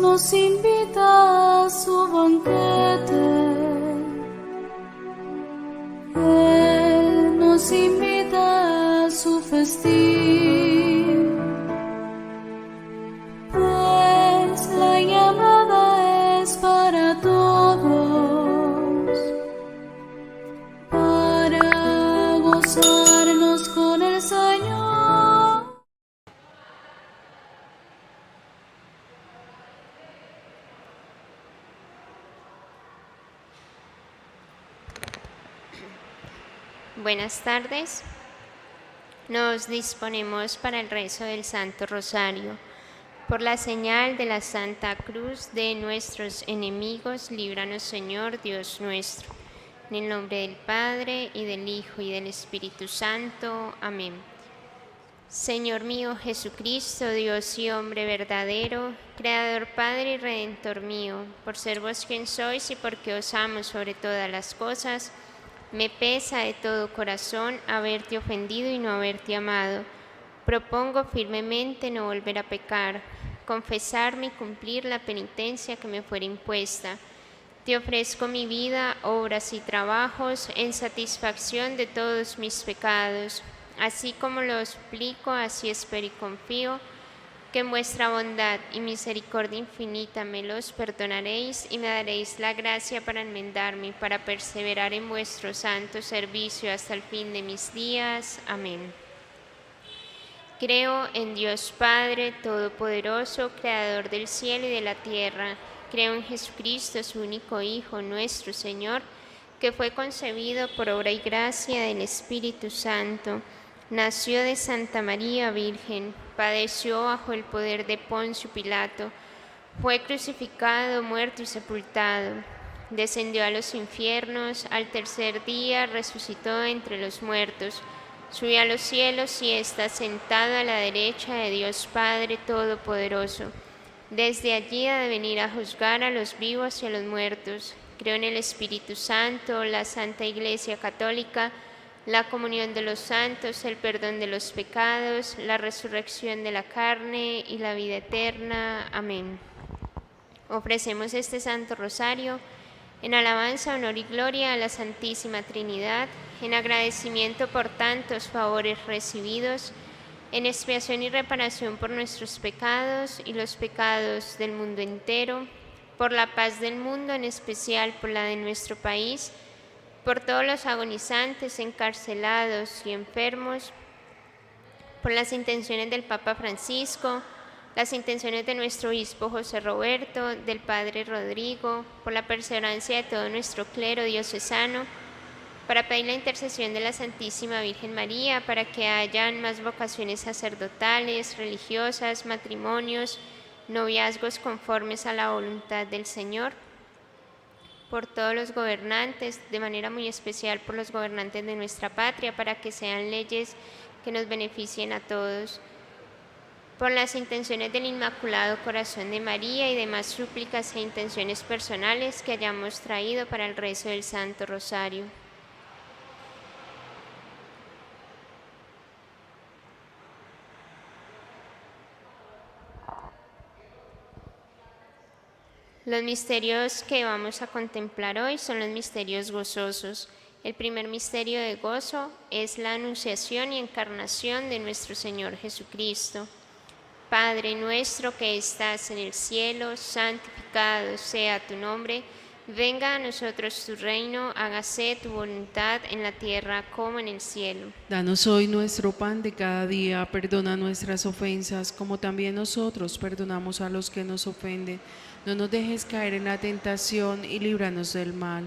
nos invita a su banquete. Él nos invita a su festín, pues la llamada es para todos, para gozarnos con el Señor. Buenas tardes. Nos disponemos para el rezo del Santo Rosario. Por la señal de la Santa Cruz de nuestros enemigos, líbranos, Señor Dios nuestro. En el nombre del Padre, y del Hijo, y del Espíritu Santo. Amén. Señor mío Jesucristo, Dios y hombre verdadero, Creador, Padre y Redentor mío, por ser vos quien sois y porque os amo sobre todas las cosas, me pesa de todo corazón haberte ofendido y no haberte amado. Propongo firmemente no volver a pecar, confesarme y cumplir la penitencia que me fuera impuesta. Te ofrezco mi vida, obras y trabajos en satisfacción de todos mis pecados. Así como lo suplico, así espero y confío, que en vuestra bondad y misericordia infinita me los perdonaréis y me daréis la gracia para enmendarme y para perseverar en vuestro santo servicio hasta el fin de mis días. Amén. Creo en Dios Padre Todopoderoso, Creador del cielo y de la tierra. Creo en Jesucristo, su único Hijo, nuestro Señor, que fue concebido por obra y gracia del Espíritu Santo. Nació de Santa María Virgen, padeció bajo el poder de Poncio Pilato, fue crucificado, muerto y sepultado. Descendió a los infiernos, al tercer día resucitó entre los muertos, subió a los cielos y está sentado a la derecha de Dios Padre Todopoderoso. Desde allí ha de venir a juzgar a los vivos y a los muertos. Creo en el Espíritu Santo, la Santa Iglesia Católica, la comunión de los santos, el perdón de los pecados, la resurrección de la carne y la vida eterna. Amén. Ofrecemos este Santo Rosario en alabanza, honor y gloria a la Santísima Trinidad, en agradecimiento por tantos favores recibidos, en expiación y reparación por nuestros pecados y los pecados del mundo entero, por la paz del mundo, en especial por la de nuestro país, por todos los agonizantes, encarcelados y enfermos, por las intenciones del Papa Francisco, las intenciones de nuestro obispo José Roberto, del Padre Rodrigo, por la perseverancia de todo nuestro clero diocesano, para pedir la intercesión de la Santísima Virgen María, para que hayan más vocaciones sacerdotales, religiosas, matrimonios, noviazgos conformes a la voluntad del Señor, por todos los gobernantes, de manera muy especial por los gobernantes de nuestra patria, para que sean leyes que nos beneficien a todos, por las intenciones del Inmaculado Corazón de María y demás súplicas e intenciones personales que hayamos traído para el rezo del Santo Rosario. Los misterios que vamos a contemplar hoy son los misterios gozosos. El primer misterio de gozo es la anunciación y encarnación de nuestro Señor Jesucristo. Padre nuestro que estás en el cielo, santificado sea tu nombre. Venga a nosotros tu reino, hágase tu voluntad en la tierra como en el cielo. Danos hoy nuestro pan de cada día, perdona nuestras ofensas, como también nosotros perdonamos a los que nos ofenden. No nos dejes caer en la tentación y líbranos del mal.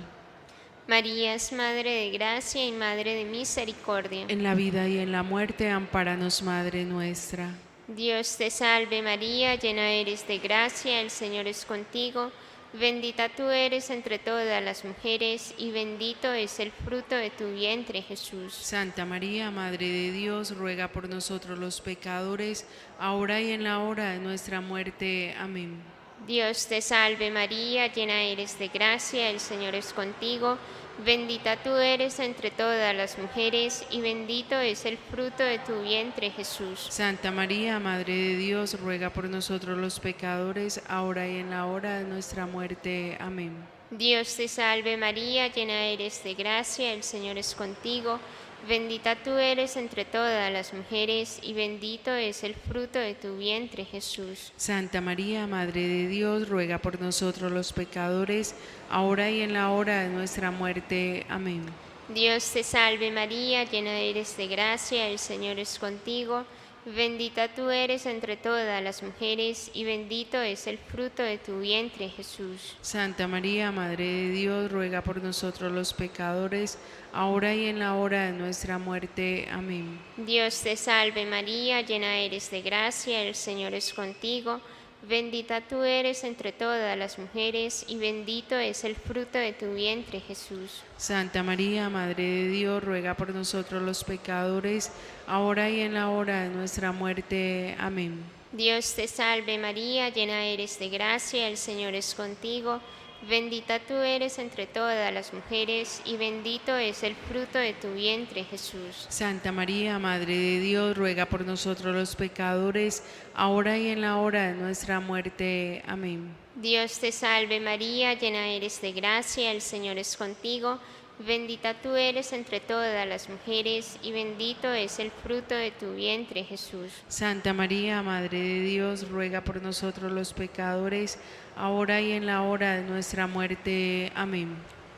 María es Madre de Gracia y Madre de Misericordia. En la vida y en la muerte, ampáranos, Madre nuestra. Dios te salve María, llena eres de gracia, el Señor es contigo. Bendita tú eres entre todas las mujeres, y bendito es el fruto de tu vientre, Jesús. Santa María, Madre de Dios, ruega por nosotros los pecadores, ahora y en la hora de nuestra muerte. Amén. Dios te salve María, llena eres de gracia, el Señor es contigo. Bendita tú eres entre todas las mujeres, y bendito es el fruto de tu vientre, Jesús. Santa María, Madre de Dios, ruega por nosotros los pecadores, ahora y en la hora de nuestra muerte. Amén. Dios te salve María, llena eres de gracia, el Señor es contigo. Bendita tú eres entre todas las mujeres, y bendito es el fruto de tu vientre, Jesús. Santa María, Madre de Dios, ruega por nosotros los pecadores, ahora y en la hora de nuestra muerte. Amén. Dios te salve María, llena eres de gracia, el Señor es contigo. Bendita tú eres entre todas las mujeres, y bendito es el fruto de tu vientre, Jesús. Santa María, Madre de Dios, ruega por nosotros los pecadores, ahora y en la hora de nuestra muerte. Amén. Dios te salve María, llena eres de gracia, el Señor es contigo. Bendita tú eres entre todas las mujeres, y bendito es el fruto de tu vientre, Jesús. Santa María, Madre de Dios, ruega por nosotros los pecadores, ahora y en la hora de nuestra muerte. Amén. Dios te salve María, llena eres de gracia, el Señor es contigo. Bendita tú eres entre todas las mujeres, y bendito es el fruto de tu vientre, Jesús. Santa María, Madre de Dios, ruega por nosotros los pecadores, ahora y en la hora de nuestra muerte. Amén. Dios te salve María, llena eres de gracia, el Señor es contigo. Bendita tú eres entre todas las mujeres, y bendito es el fruto de tu vientre, Jesús. Santa María, Madre de Dios, ruega por nosotros los pecadores, ahora y en la hora de nuestra muerte. Amén.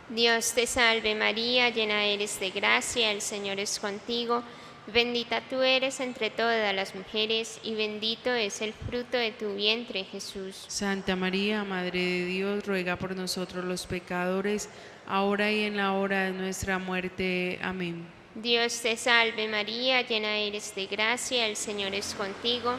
Dios te salve María, llena eres de gracia, el Señor es contigo. Bendita tú eres entre todas las mujeres, y bendito es el fruto de tu vientre, Jesús. Santa María, Madre de Dios, ruega por nosotros los pecadores, ahora y en la hora de nuestra muerte. Amén. Dios te salve María, llena eres de gracia, el Señor es contigo.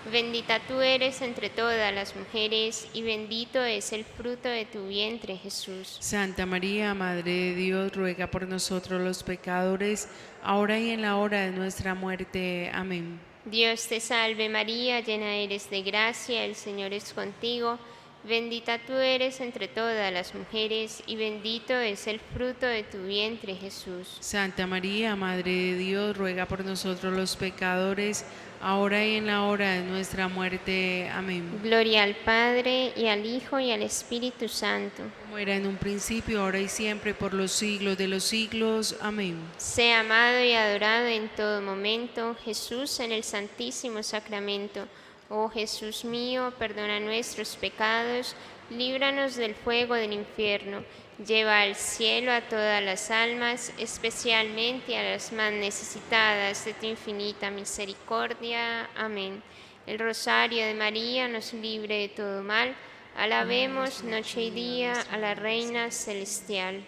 Bendita tú eres entre todas las mujeres, y bendito es el fruto de tu vientre, Jesús. Santa María, Madre de Dios, ruega por nosotros los pecadores, ahora y en la hora de nuestra muerte. Amén. Dios te salve María, llena eres de gracia, el Señor es contigo. Bendita tú eres entre todas las mujeres, y bendito es el fruto de tu vientre, Jesús. Santa María, Madre de Dios, ruega por nosotros los pecadores, ahora y en la hora de nuestra muerte. Amén. Gloria al Padre, y al Hijo, y al Espíritu Santo. Como era en un principio, ahora y siempre, por los siglos de los siglos. Amén. Sea amado y adorado en todo momento Jesús en el Santísimo Sacramento. Oh Jesús mío, perdona nuestros pecados, líbranos del fuego del infierno, lleva al cielo a todas las almas, especialmente a las más necesitadas de tu infinita misericordia. Amén. El rosario de María nos libre de todo mal. Alabemos noche y día a la Reina Celestial.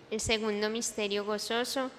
El segundo misterio gozoso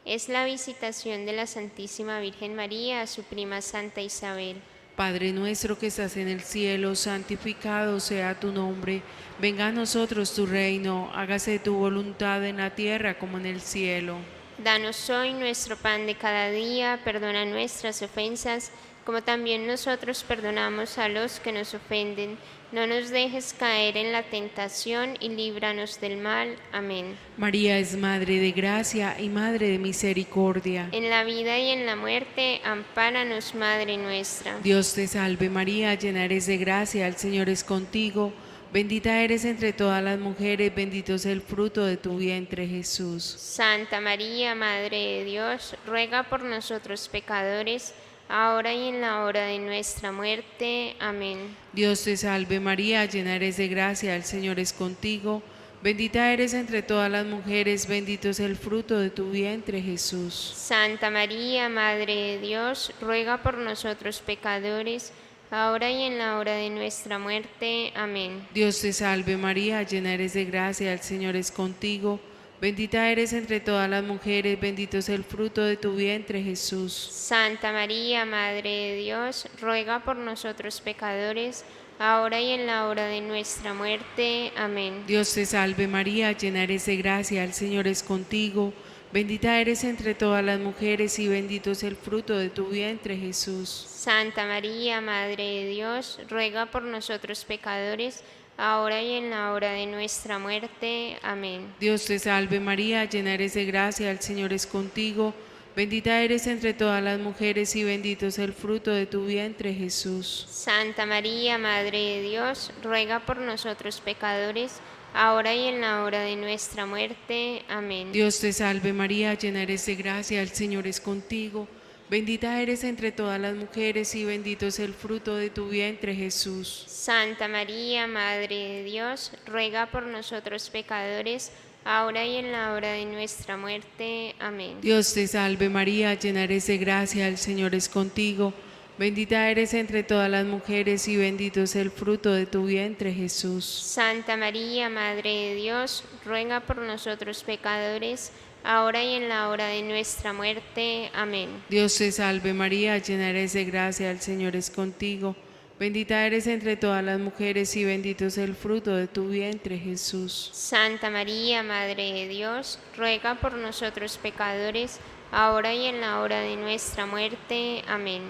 es la visitación de la Santísima Virgen María a su prima Santa Isabel. Padre nuestro que estás en el cielo, santificado sea tu nombre. Venga a nosotros tu reino, hágase tu voluntad en la tierra como en el cielo. Danos hoy nuestro pan de cada día, perdona nuestras ofensas, como también nosotros perdonamos a los que nos ofenden. No nos dejes caer en la tentación y líbranos del mal. Amén. María es Madre de gracia y Madre de misericordia. En la vida y en la muerte, ampáranos, Madre nuestra. Dios te salve María, llena eres de gracia, el Señor es contigo. Bendita eres entre todas las mujeres, bendito es el fruto de tu vientre, Jesús. Santa María, Madre de Dios, ruega por nosotros pecadores, ahora y en la hora de nuestra muerte. Amén. Dios te salve María, llena eres de gracia, el Señor es contigo. Bendita eres entre todas las mujeres, bendito es el fruto de tu vientre, Jesús. Santa María, Madre de Dios, ruega por nosotros pecadores, ahora y en la hora de nuestra muerte. Amén. Dios te salve María, llena eres de gracia, el Señor es contigo. Bendita eres entre todas las mujeres, bendito es el fruto de tu vientre, Jesús. Santa María, Madre de Dios, ruega por nosotros pecadores, ahora y en la hora de nuestra muerte. Amén. Dios te salve María, llena eres de gracia, el Señor es contigo. Bendita eres entre todas las mujeres y bendito es el fruto de tu vientre, Jesús. Santa María, Madre de Dios, ruega por nosotros pecadores, ahora y en la hora de nuestra muerte. Amén. Dios te salve María, llena eres de gracia, el Señor es contigo. Bendita eres entre todas las mujeres y bendito es el fruto de tu vientre, Jesús. Santa María, Madre de Dios, ruega por nosotros pecadores, ahora y en la hora de nuestra muerte. Amén. Dios te salve María, llena eres de gracia, el Señor es contigo. Bendita eres entre todas las mujeres y bendito es el fruto de tu vientre, Jesús. Santa María, Madre de Dios, ruega por nosotros pecadores, ahora y en la hora de nuestra muerte. Amén. Dios te salve María, llena eres de gracia, el Señor es contigo. Bendita eres entre todas las mujeres y bendito es el fruto de tu vientre, Jesús. Santa María, Madre de Dios, ruega por nosotros pecadores, ahora y en la hora de nuestra muerte. Amén. Dios te salve María, llena eres de gracia, el Señor es contigo. Bendita eres entre todas las mujeres y bendito es el fruto de tu vientre, Jesús. Santa María, Madre de Dios, ruega por nosotros pecadores, ahora y en la hora de nuestra muerte. Amén.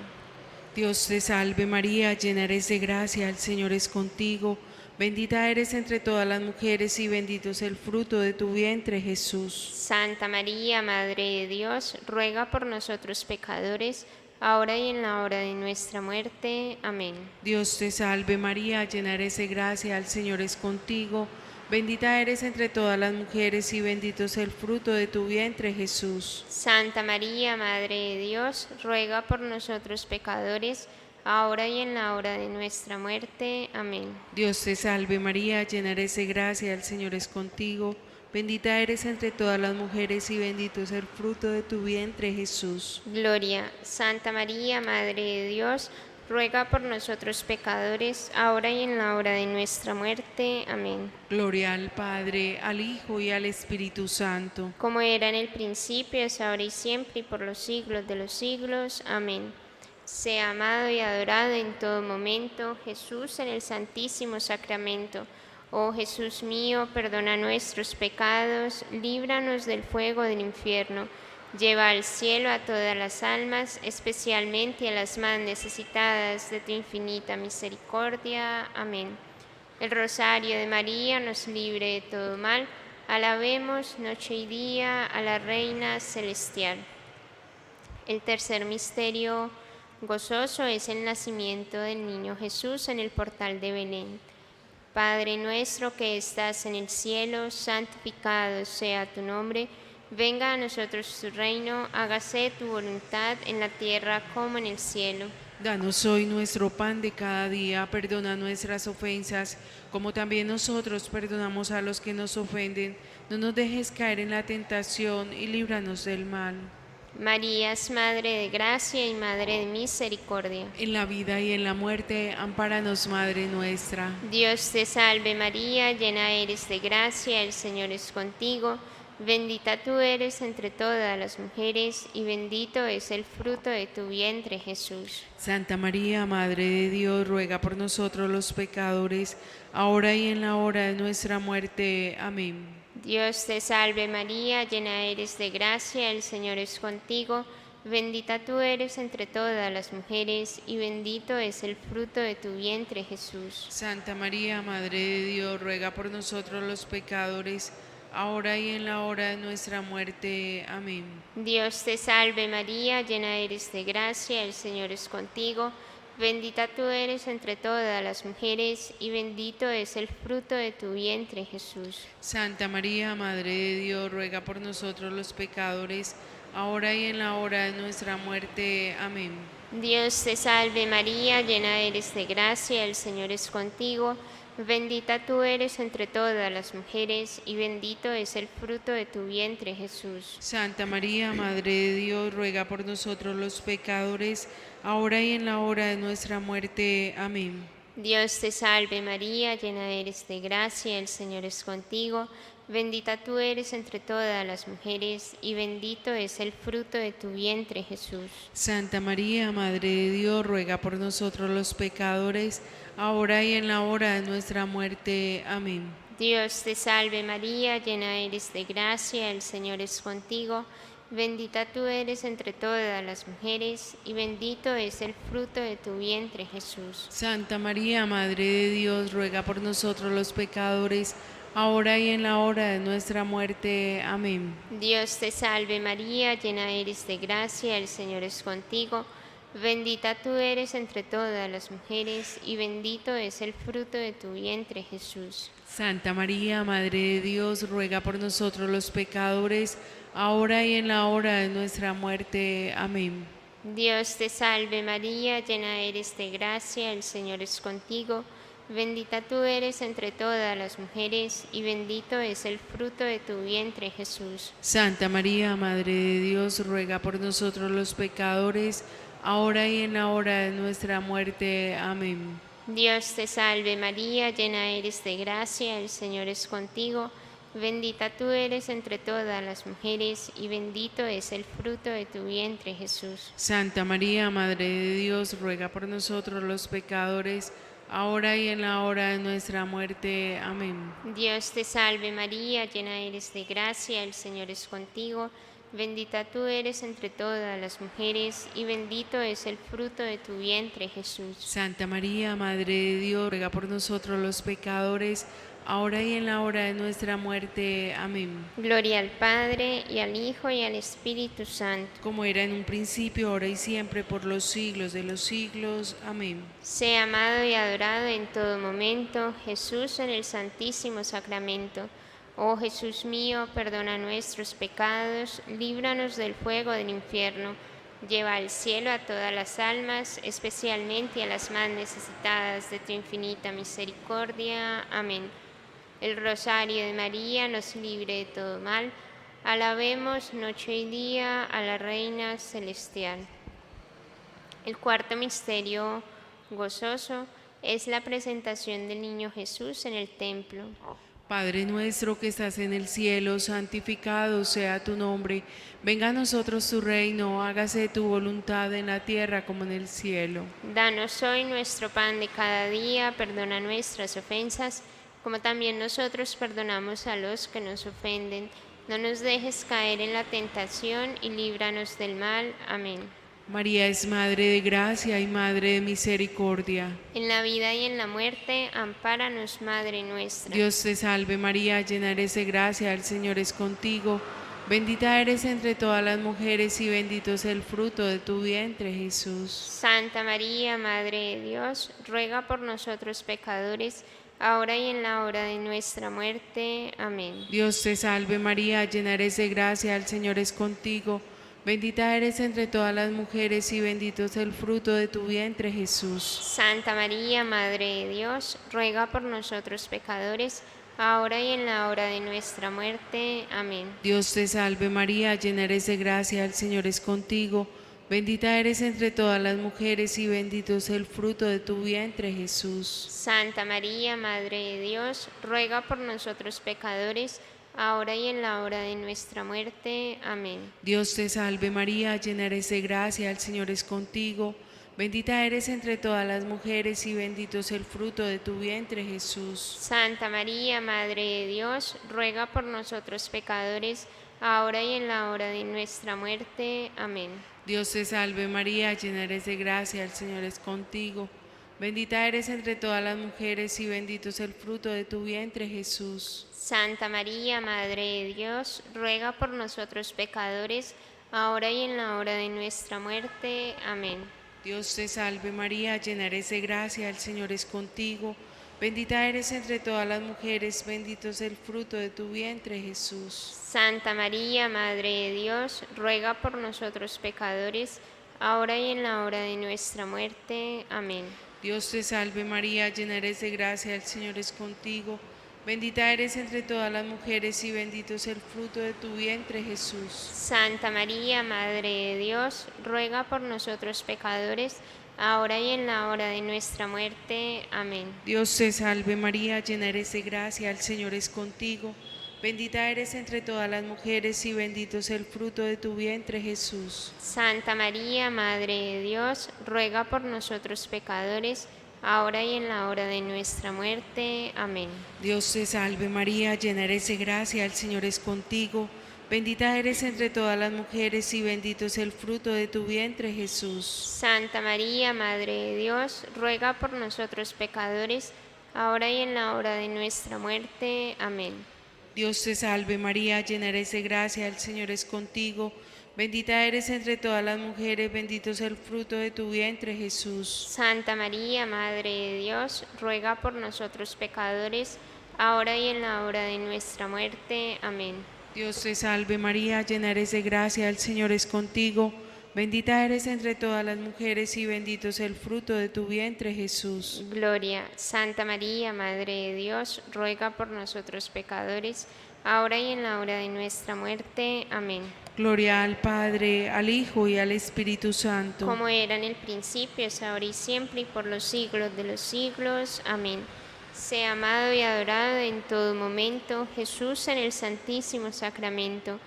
Dios te salve María, llena eres de gracia, el Señor es contigo. Bendita eres entre todas las mujeres y bendito es el fruto de tu vientre, Jesús. Santa María, Madre de Dios, ruega por nosotros pecadores, ahora y en la hora de nuestra muerte. Amén. Dios te salve María, llena eres de gracia, el Señor es contigo. Bendita eres entre todas las mujeres y bendito es el fruto de tu vientre, Jesús. Santa María, Madre de Dios, ruega por nosotros pecadores, ahora y en la hora de nuestra muerte. Amén. Dios te salve María, llena eres de gracia, el Señor es contigo. Bendita eres entre todas las mujeres y bendito es el fruto de tu vientre, Jesús. Gloria. Santa María, Madre de Dios, ruega por nosotros pecadores, ahora y en la hora de nuestra muerte. Amén. Gloria al Padre, al Hijo y al Espíritu Santo. Como era en el principio, es ahora y siempre, y por los siglos de los siglos. Amén. Sea amado y adorado en todo momento Jesús en el Santísimo Sacramento. Oh Jesús mío, perdona nuestros pecados, líbranos del fuego del infierno. Lleva al cielo a todas las almas, especialmente a las más necesitadas de tu infinita misericordia. Amén. El rosario de María nos libre de todo mal. Alabemos noche y día a la Reina Celestial. El tercer misterio gozoso es el nacimiento del niño Jesús en el portal de Belén. Padre nuestro que estás en el cielo, santificado sea tu nombre. Venga a nosotros tu reino, hágase tu voluntad en la tierra como en el cielo. Danos hoy nuestro pan de cada día, perdona nuestras ofensas, como también nosotros perdonamos a los que nos ofenden. No nos dejes caer en la tentación y líbranos del mal. María es Madre de Gracia y Madre de Misericordia. En la vida y en la muerte, ampáranos, Madre nuestra. Dios te salve María, llena eres de gracia, el Señor es contigo. Bendita tú eres entre todas las mujeres y bendito es el fruto de tu vientre, Jesús. Santa María, Madre de Dios, ruega por nosotros los pecadores, ahora y en la hora de nuestra muerte. Amén. Dios te salve María, llena eres de gracia, el Señor es contigo. Bendita tú eres entre todas las mujeres y bendito es el fruto de tu vientre, Jesús. Santa María, Madre de Dios, ruega por nosotros los pecadores, ahora y en la hora de nuestra muerte. Amén. Dios te salve María, llena eres de gracia, el Señor es contigo. Bendita tú eres entre todas las mujeres y bendito es el fruto de tu vientre, Jesús. Santa María, Madre de Dios, ruega por nosotros los pecadores, ahora y en la hora de nuestra muerte. Amén. Dios te salve María, llena eres de gracia, el Señor es contigo. Bendita tú eres entre todas las mujeres y bendito es el fruto de tu vientre, Jesús. Santa María, Madre de Dios, ruega por nosotros los pecadores, ahora y en la hora de nuestra muerte. Amén. Dios te salve María, llena eres de gracia, el Señor es contigo. Bendita tú eres entre todas las mujeres y bendito es el fruto de tu vientre, Jesús. Santa María, Madre de Dios, ruega por nosotros los pecadores, ahora y en la hora de nuestra muerte. Amén. Dios te salve María, llena eres de gracia, el Señor es contigo. Bendita tú eres entre todas las mujeres, y bendito es el fruto de tu vientre, Jesús. Santa María, Madre de Dios, ruega por nosotros los pecadores, ahora y en la hora de nuestra muerte. Amén. Dios te salve María, llena eres de gracia, el Señor es contigo. Bendita tú eres entre todas las mujeres, y bendito es el fruto de tu vientre, Jesús. Santa María, Madre de Dios, ruega por nosotros los pecadores, ahora y en la hora de nuestra muerte. Amén. Dios te salve María, llena eres de gracia, el Señor es contigo. Bendita tú eres entre todas las mujeres, y bendito es el fruto de tu vientre, Jesús. Santa María, Madre de Dios, ruega por nosotros los pecadores, ahora y en la hora de nuestra muerte. Amén. Dios te salve María, llena eres de gracia, el Señor es contigo. Bendita tú eres entre todas las mujeres, y bendito es el fruto de tu vientre, Jesús. Santa María, Madre de Dios, ruega por nosotros los pecadores, ahora y en la hora de nuestra muerte. Amén. Dios te salve María, llena eres de gracia, el Señor es contigo. Bendita tú eres entre todas las mujeres, y bendito es el fruto de tu vientre, Jesús. Santa María, Madre de Dios, ruega por nosotros los pecadores, ahora y en la hora de nuestra muerte. Amén. Gloria al Padre, y al Hijo, y al Espíritu Santo. Como era en un principio, ahora y siempre, por los siglos de los siglos. Amén. Sea amado y adorado en todo momento, Jesús, en el Santísimo Sacramento. Oh Jesús mío, perdona nuestros pecados, líbranos del fuego del infierno, lleva al cielo a todas las almas, especialmente a las más necesitadas de tu infinita misericordia. Amén. El rosario de María nos libre de todo mal. Alabemos noche y día a la Reina Celestial. El cuarto misterio gozoso es la presentación del niño Jesús en el templo. Padre nuestro que estás en el cielo, santificado sea tu nombre. Venga a nosotros tu reino, hágase tu voluntad en la tierra como en el cielo. Danos hoy nuestro pan de cada día, perdona nuestras ofensas, como también nosotros perdonamos a los que nos ofenden. No nos dejes caer en la tentación y líbranos del mal. Amén. María es Madre de gracia y Madre de misericordia. En la vida y en la muerte, ampáranos, Madre nuestra. Dios te salve María, llena eres de gracia, el Señor es contigo. Bendita eres entre todas las mujeres y bendito es el fruto de tu vientre, Jesús. Santa María, Madre de Dios, ruega por nosotros pecadores, ahora y en la hora de nuestra muerte. Amén. Dios te salve María, llena eres de gracia, el Señor es contigo. Bendita eres entre todas las mujeres y bendito es el fruto de tu vientre, Jesús. Santa María, Madre de Dios, ruega por nosotros pecadores, ahora y en la hora de nuestra muerte. Amén. Dios te salve María, llena eres de gracia, el Señor es contigo. Bendita eres entre todas las mujeres y bendito es el fruto de tu vientre, Jesús. Santa María, Madre de Dios, ruega por nosotros pecadores, ahora y en la hora de nuestra muerte. Amén. Dios te salve María, llena eres de gracia, el Señor es contigo. Bendita eres entre todas las mujeres y bendito es el fruto de tu vientre, Jesús. Santa María, Madre de Dios, ruega por nosotros pecadores, ahora y en la hora de nuestra muerte. Amén. Dios te salve María, llena eres de gracia, el Señor es contigo. Bendita eres entre todas las mujeres y bendito es el fruto de tu vientre, Jesús. Santa María, Madre de Dios, ruega por nosotros pecadores, ahora y en la hora de nuestra muerte. Amén. Dios te salve María, llena eres de gracia, el Señor es contigo. Bendita eres entre todas las mujeres, bendito es el fruto de tu vientre, Jesús. Santa María, Madre de Dios, ruega por nosotros pecadores, ahora y en la hora de nuestra muerte. Amén. Dios te salve María, llena eres de gracia, el Señor es contigo. Bendita eres entre todas las mujeres y bendito es el fruto de tu vientre, Jesús. Santa María, Madre de Dios, ruega por nosotros pecadores, ahora y en la hora de nuestra muerte. Amén. Dios te salve María, llena eres de gracia, el Señor es contigo. Bendita eres entre todas las mujeres y bendito es el fruto de tu vientre, Jesús. Santa María, Madre de Dios, ruega por nosotros pecadores, ahora y en la hora de nuestra muerte. Amén. Dios te salve María, llena eres de gracia, el Señor es contigo. Bendita eres entre todas las mujeres y bendito es el fruto de tu vientre, Jesús. Santa María, Madre de Dios, ruega por nosotros pecadores, ahora y en la hora de nuestra muerte. Amén. Dios te salve María, llena eres de gracia, el Señor es contigo. Bendita eres entre todas las mujeres, bendito es el fruto de tu vientre, Jesús. Santa María, Madre de Dios, ruega por nosotros pecadores, ahora y en la hora de nuestra muerte. Amén. Dios te salve María, llena eres de gracia, el Señor es contigo. Bendita eres entre todas las mujeres y bendito es el fruto de tu vientre, Jesús. Gloria. Santa María, Madre de Dios, ruega por nosotros pecadores, ahora y en la hora de nuestra muerte. Amén. Gloria al Padre, al Hijo y al Espíritu Santo. Como era en el principio, es ahora y siempre, y por los siglos de los siglos. Amén. Sea amado y adorado en todo momento Jesús en el Santísimo Sacramento.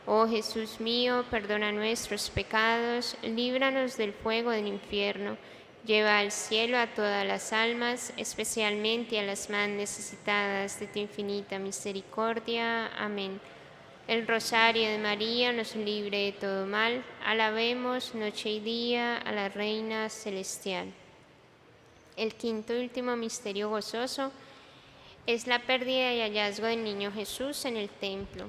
Oh Jesús mío, perdona nuestros pecados, líbranos del fuego del infierno, lleva al cielo a todas las almas, especialmente a las más necesitadas de tu infinita misericordia. Amén. El rosario de María nos libre de todo mal. Alabemos noche y día a la Reina Celestial. El quinto y último misterio gozoso es la pérdida y hallazgo del niño Jesús en el templo.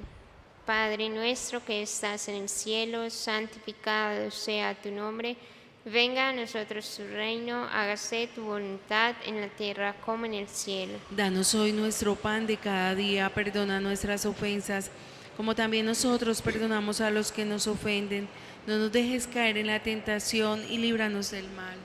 Padre nuestro que estás en el cielo, santificado sea tu nombre. Venga a nosotros tu reino, hágase tu voluntad en la tierra como en el cielo. Danos hoy nuestro pan de cada día, perdona nuestras ofensas, como también nosotros perdonamos a los que nos ofenden. No nos dejes caer en la tentación y líbranos del mal.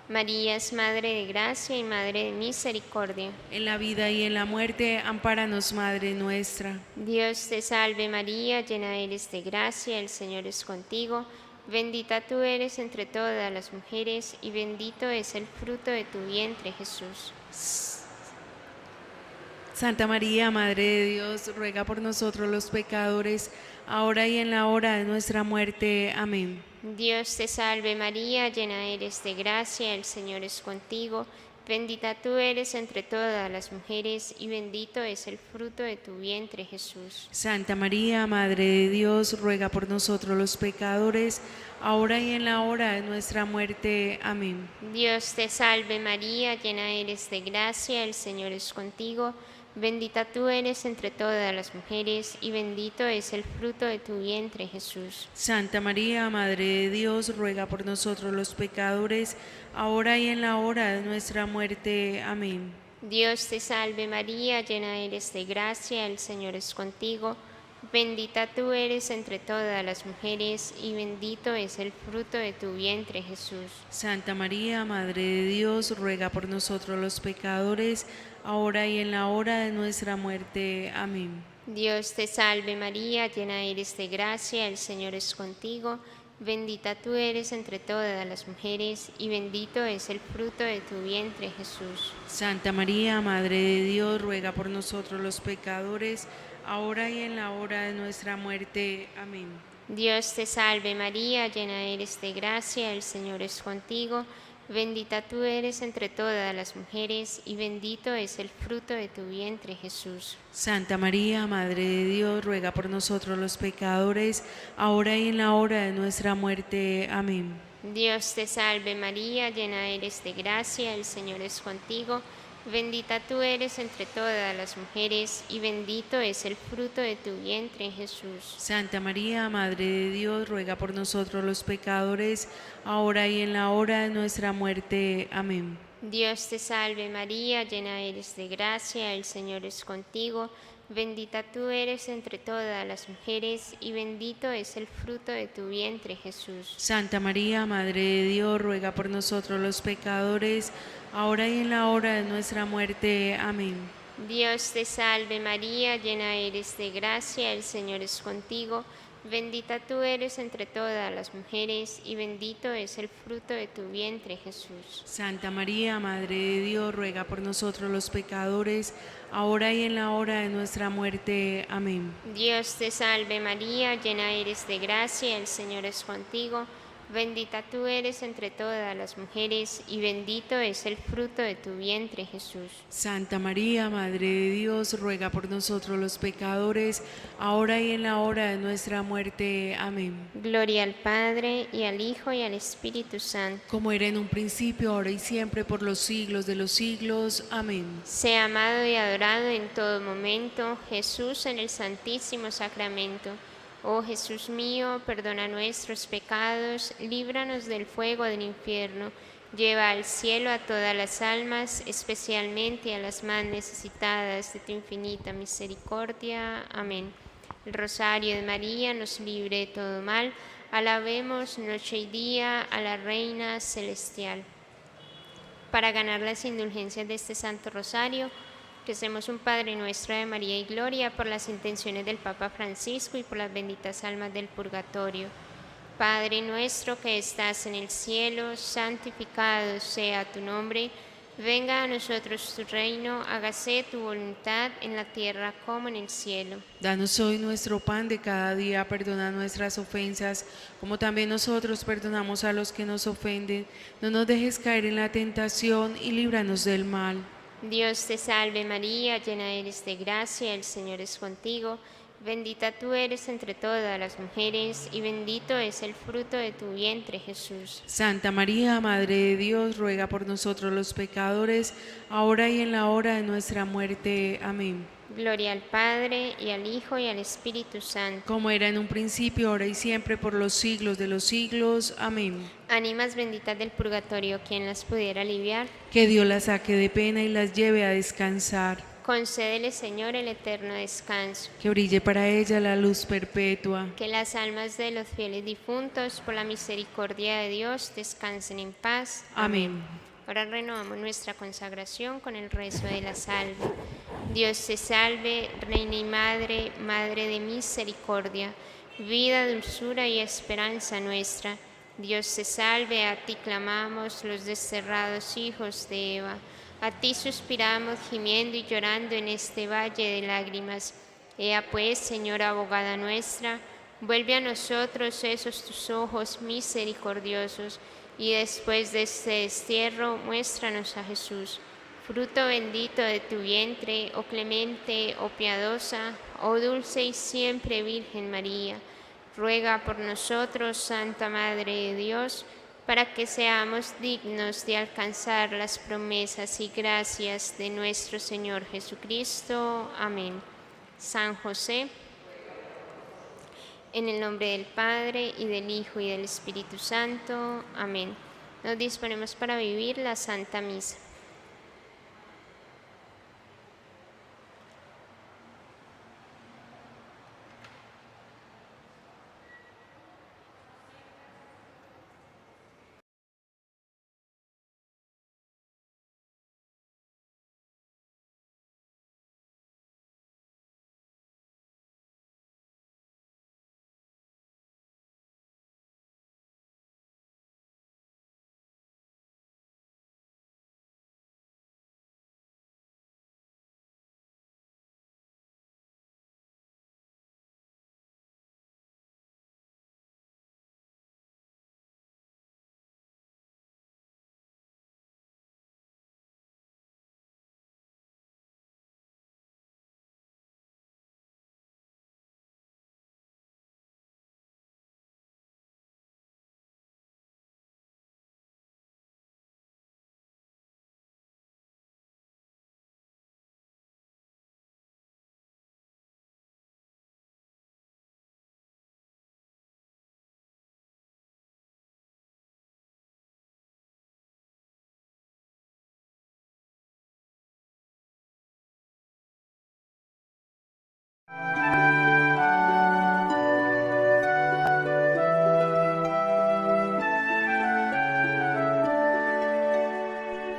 María es Madre de Gracia y Madre de Misericordia. En la vida y en la muerte, ampáranos, Madre nuestra. Dios te salve María, llena eres de gracia, el Señor es contigo. Bendita tú eres entre todas las mujeres y bendito es el fruto de tu vientre, Jesús. Santa María, Madre de Dios, ruega por nosotros los pecadores, ahora y en la hora de nuestra muerte. Amén. Dios te salve María, llena eres de gracia, el Señor es contigo. Bendita tú eres entre todas las mujeres y bendito es el fruto de tu vientre, Jesús. Santa María, Madre de Dios, ruega por nosotros los pecadores, ahora y en la hora de nuestra muerte. Amén. Dios te salve María, llena eres de gracia, el Señor es contigo. Bendita tú eres entre todas las mujeres y bendito es el fruto de tu vientre, Jesús. Santa María, Madre de Dios, ruega por nosotros los pecadores, ahora y en la hora de nuestra muerte. Amén. Dios te salve María, llena eres de gracia, el Señor es contigo. Bendita tú eres entre todas las mujeres y bendito es el fruto de tu vientre, Jesús. Santa María, Madre de Dios, ruega por nosotros los pecadores, ahora y en la hora de nuestra muerte. Amén. Dios te salve María, llena eres de gracia, el Señor es contigo. Bendita tú eres entre todas las mujeres y bendito es el fruto de tu vientre, Jesús. Santa María, Madre de Dios, ruega por nosotros los pecadores, ahora y en la hora de nuestra muerte. Amén. Dios te salve María, llena eres de gracia, el Señor es contigo. Bendita tú eres entre todas las mujeres y bendito es el fruto de tu vientre, Jesús. Santa María, Madre de Dios, ruega por nosotros los pecadores, ahora y en la hora de nuestra muerte. Amén. Dios te salve María, llena eres de gracia, el Señor es contigo. Bendita tú eres entre todas las mujeres y bendito es el fruto de tu vientre, Jesús. Santa María, Madre de Dios, ruega por nosotros los pecadores, ahora y en la hora de nuestra muerte. Amén. Dios te salve María, llena eres de gracia, el Señor es contigo. Bendita tú eres entre todas las mujeres y bendito es el fruto de tu vientre, Jesús. Santa María, Madre de Dios, ruega por nosotros los pecadores, ahora y en la hora de nuestra muerte. Amén. Dios te salve María, llena eres de gracia, el Señor es contigo. Bendita tú eres entre todas las mujeres y bendito es el fruto de tu vientre, Jesús. Santa María, Madre de Dios, ruega por nosotros los pecadores, ahora y en la hora de nuestra muerte. Amén. Dios te salve María, llena eres de gracia, el Señor es contigo. Bendita tú eres entre todas las mujeres, y bendito es el fruto de tu vientre, Jesús. Santa María, Madre de Dios, ruega por nosotros los pecadores, ahora y en la hora de nuestra muerte. Amén. Gloria al Padre, y al Hijo, y al Espíritu Santo. Como era en un principio, ahora y siempre, por los siglos de los siglos. Amén. Sea amado y adorado en todo momento, Jesús en el Santísimo Sacramento. Oh Jesús mío, perdona nuestros pecados, líbranos del fuego del infierno, lleva al cielo a todas las almas, especialmente a las más necesitadas de tu infinita misericordia. Amén. El rosario de María nos libre de todo mal. Alabemos noche y día a la Reina Celestial. Para ganar las indulgencias de este Santo Rosario, recemos un Padre Nuestro de María y Gloria por las intenciones del Papa Francisco y por las benditas almas del purgatorio. Padre nuestro que estás en el cielo, santificado sea tu nombre. Venga a nosotros tu reino, hágase tu voluntad en la tierra como en el cielo. Danos hoy nuestro pan de cada día, perdona nuestras ofensas, como también nosotros perdonamos a los que nos ofenden. No nos dejes caer en la tentación y líbranos del mal. Dios te salve María, llena eres de gracia, el Señor es contigo. Bendita tú eres entre todas las mujeres, y bendito es el fruto de tu vientre, Jesús. Santa María, Madre de Dios, ruega por nosotros los pecadores, ahora y en la hora de nuestra muerte. Amén. Gloria al Padre, y al Hijo, y al Espíritu Santo. Como era en un principio, ahora y siempre, por los siglos de los siglos. Amén. Ánimas benditas del purgatorio, ¿quién las pudiera aliviar? Que Dios las saque de pena y las lleve a descansar. Concédele, Señor, el eterno descanso. Que brille para ella la luz perpetua. Que las almas de los fieles difuntos, por la misericordia de Dios, descansen en paz. Amén. Ahora renovamos nuestra consagración con el rezo de la salve. Dios te salve, Reina y Madre, Madre de misericordia, vida, dulzura y esperanza nuestra. Dios te salve, a ti clamamos los desterrados hijos de Eva. A ti suspiramos gimiendo y llorando en este valle de lágrimas. Ea pues, Señora abogada nuestra, vuelve a nosotros esos tus ojos misericordiosos, y después de este destierro muéstranos a Jesús, fruto bendito de tu vientre, oh clemente, oh piadosa, oh dulce y siempre Virgen María. Ruega por nosotros, Santa Madre de Dios, para que seamos dignos de alcanzar las promesas y gracias de nuestro Señor Jesucristo. Amén. San José, en el nombre del Padre, y del Hijo, y del Espíritu Santo. Amén. Nos disponemos para vivir la Santa Misa.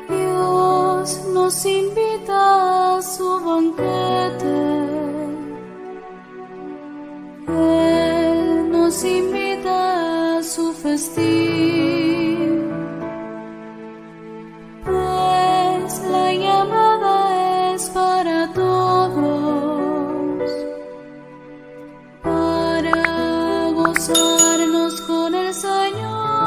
Dios nos invita a su banquete. Él nos invita a su festín. Pues la llamada es para todos, para gozarnos con el Señor.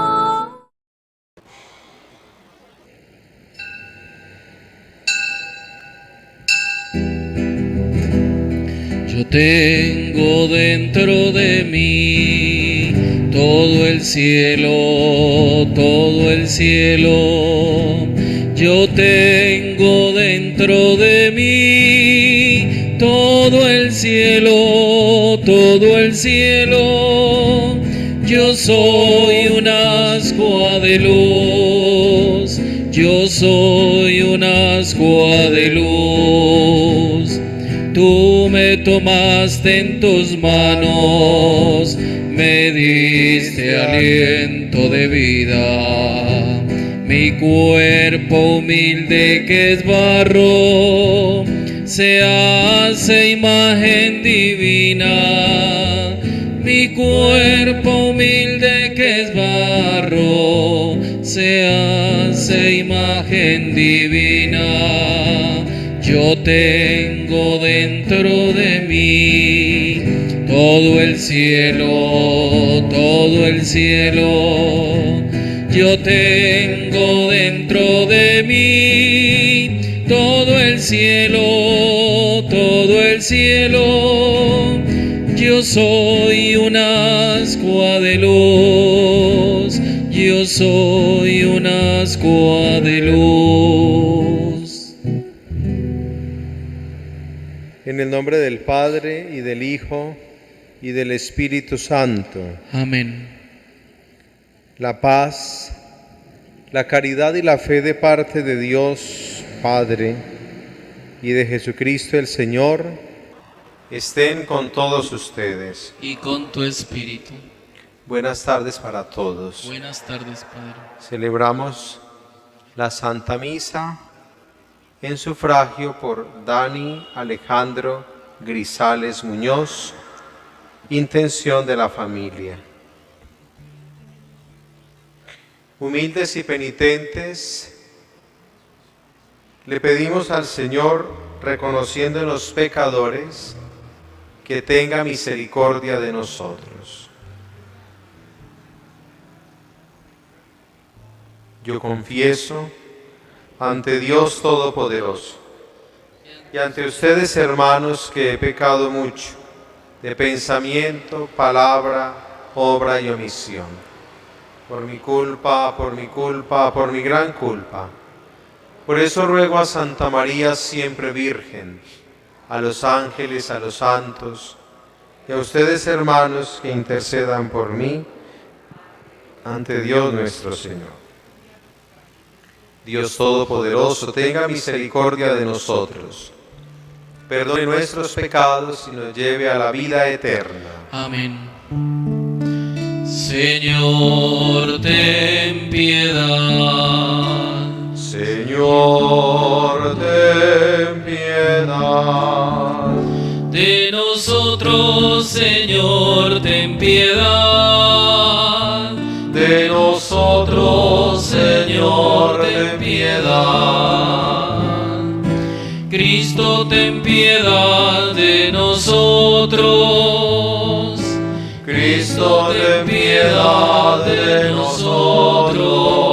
Yo tengo dentro de mí todo el cielo, todo el cielo. Yo tengo dentro de mí todo el cielo, todo el cielo. Yo soy una ascua de luz, yo soy una ascua de luz. Tú me tomaste en tus manos, me diste aliento de vida. Mi cuerpo humilde que es barro, se hace imagen divina. Mi cuerpo humilde que es barro, se hace imagen divina. Yo tengo dentro de mí todo el cielo, todo el cielo. Yo tengo dentro de mí todo el cielo, todo el cielo. Yo soy una ascua de luz, yo soy una ascua de luz. En el nombre del Padre, y del Hijo, y del Espíritu Santo. Amén. La paz, la caridad y la fe de parte de Dios Padre y de Jesucristo el Señor estén con todos ustedes. Y con tu espíritu. Buenas tardes para todos. Buenas tardes, Padre. Celebramos la Santa Misa en sufragio por Dani Alejandro Grisales Muñoz, intención de la familia. Humildes y penitentes, le pedimos al Señor, reconociéndonos pecadores, que tenga misericordia de nosotros. Yo confieso ante Dios Todopoderoso y ante ustedes, hermanos, que he pecado mucho de pensamiento, palabra, obra y omisión. Por mi culpa, por mi culpa, por mi gran culpa. Por eso ruego a Santa María, siempre Virgen, a los ángeles, a los santos, y a ustedes, hermanos, que intercedan por mí ante Dios nuestro Señor. Dios Todopoderoso, tenga misericordia de nosotros, perdone nuestros pecados y nos lleve a la vida eterna. Amén. Señor, ten piedad. Señor, ten piedad. De nosotros, Señor, ten piedad. De nosotros, Señor, ten piedad. Cristo, ten piedad de nosotros. Cristo, ten piedad de nosotros.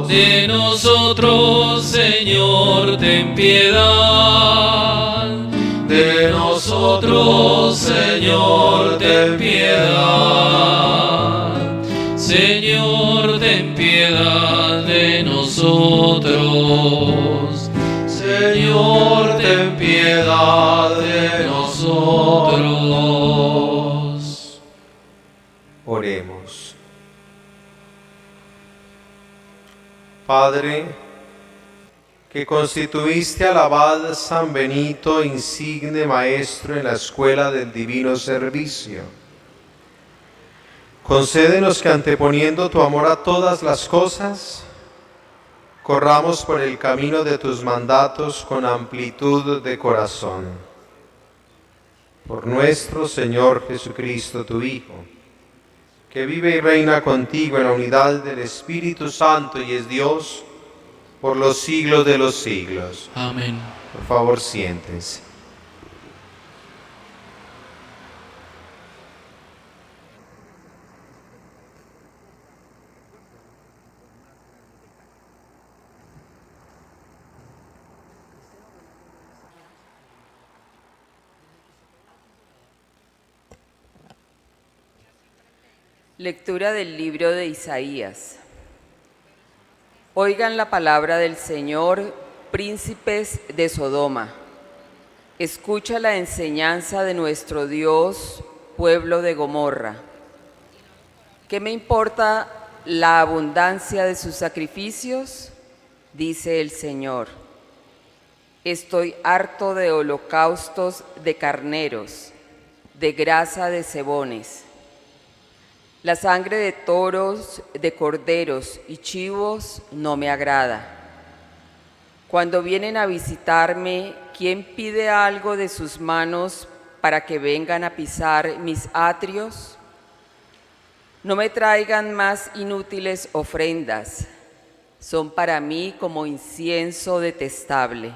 De nosotros, Señor, ten piedad. De nosotros, Señor, ten piedad. Señor, ten piedad de nosotros. Señor, ten piedad de nosotros. Oremos. Padre, que constituiste al abad San Benito insigne maestro en la escuela del divino servicio, concédenos que, anteponiendo tu amor a todas las cosas, corramos por el camino de tus mandatos con amplitud de corazón. Por nuestro Señor Jesucristo, tu Hijo, que vive y reina contigo en la unidad del Espíritu Santo y es Dios por los siglos de los siglos. Amén. Por favor, siéntense. Lectura del libro de Isaías. Oigan la palabra del Señor, príncipes de Sodoma. Escucha la enseñanza de nuestro Dios, pueblo de Gomorra. ¿Qué me importa la abundancia de sus sacrificios? Dice el Señor. Estoy harto de holocaustos de carneros, de grasa de cebones. La sangre de toros, de corderos y chivos no me agrada. Cuando vienen a visitarme, ¿quién pide algo de sus manos para que vengan a pisar mis atrios? No me traigan más inútiles ofrendas, son para mí como incienso detestable.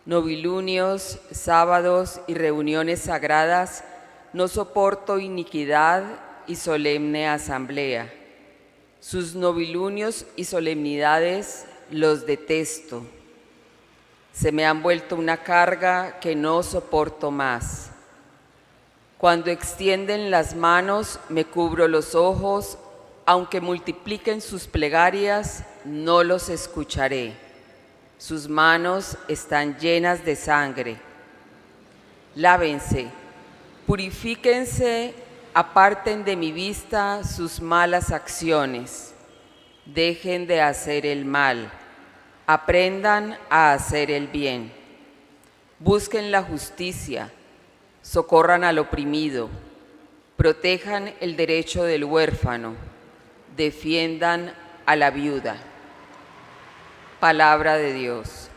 Novilunios, sábados y reuniones sagradas, no soporto iniquidad y solemne asamblea. Sus novilunios y solemnidades los detesto. Se me han vuelto una carga que no soporto más. Cuando extienden las manos, me cubro los ojos, aunque multipliquen sus plegarias, no los escucharé. Sus manos están llenas de sangre. Lávense, purifíquense, aparten de mi vista sus malas acciones. Dejen de hacer el mal, aprendan a hacer el bien. Busquen la justicia, socorran al oprimido, protejan el derecho del huérfano, defiendan a la viuda. Palabra de Dios.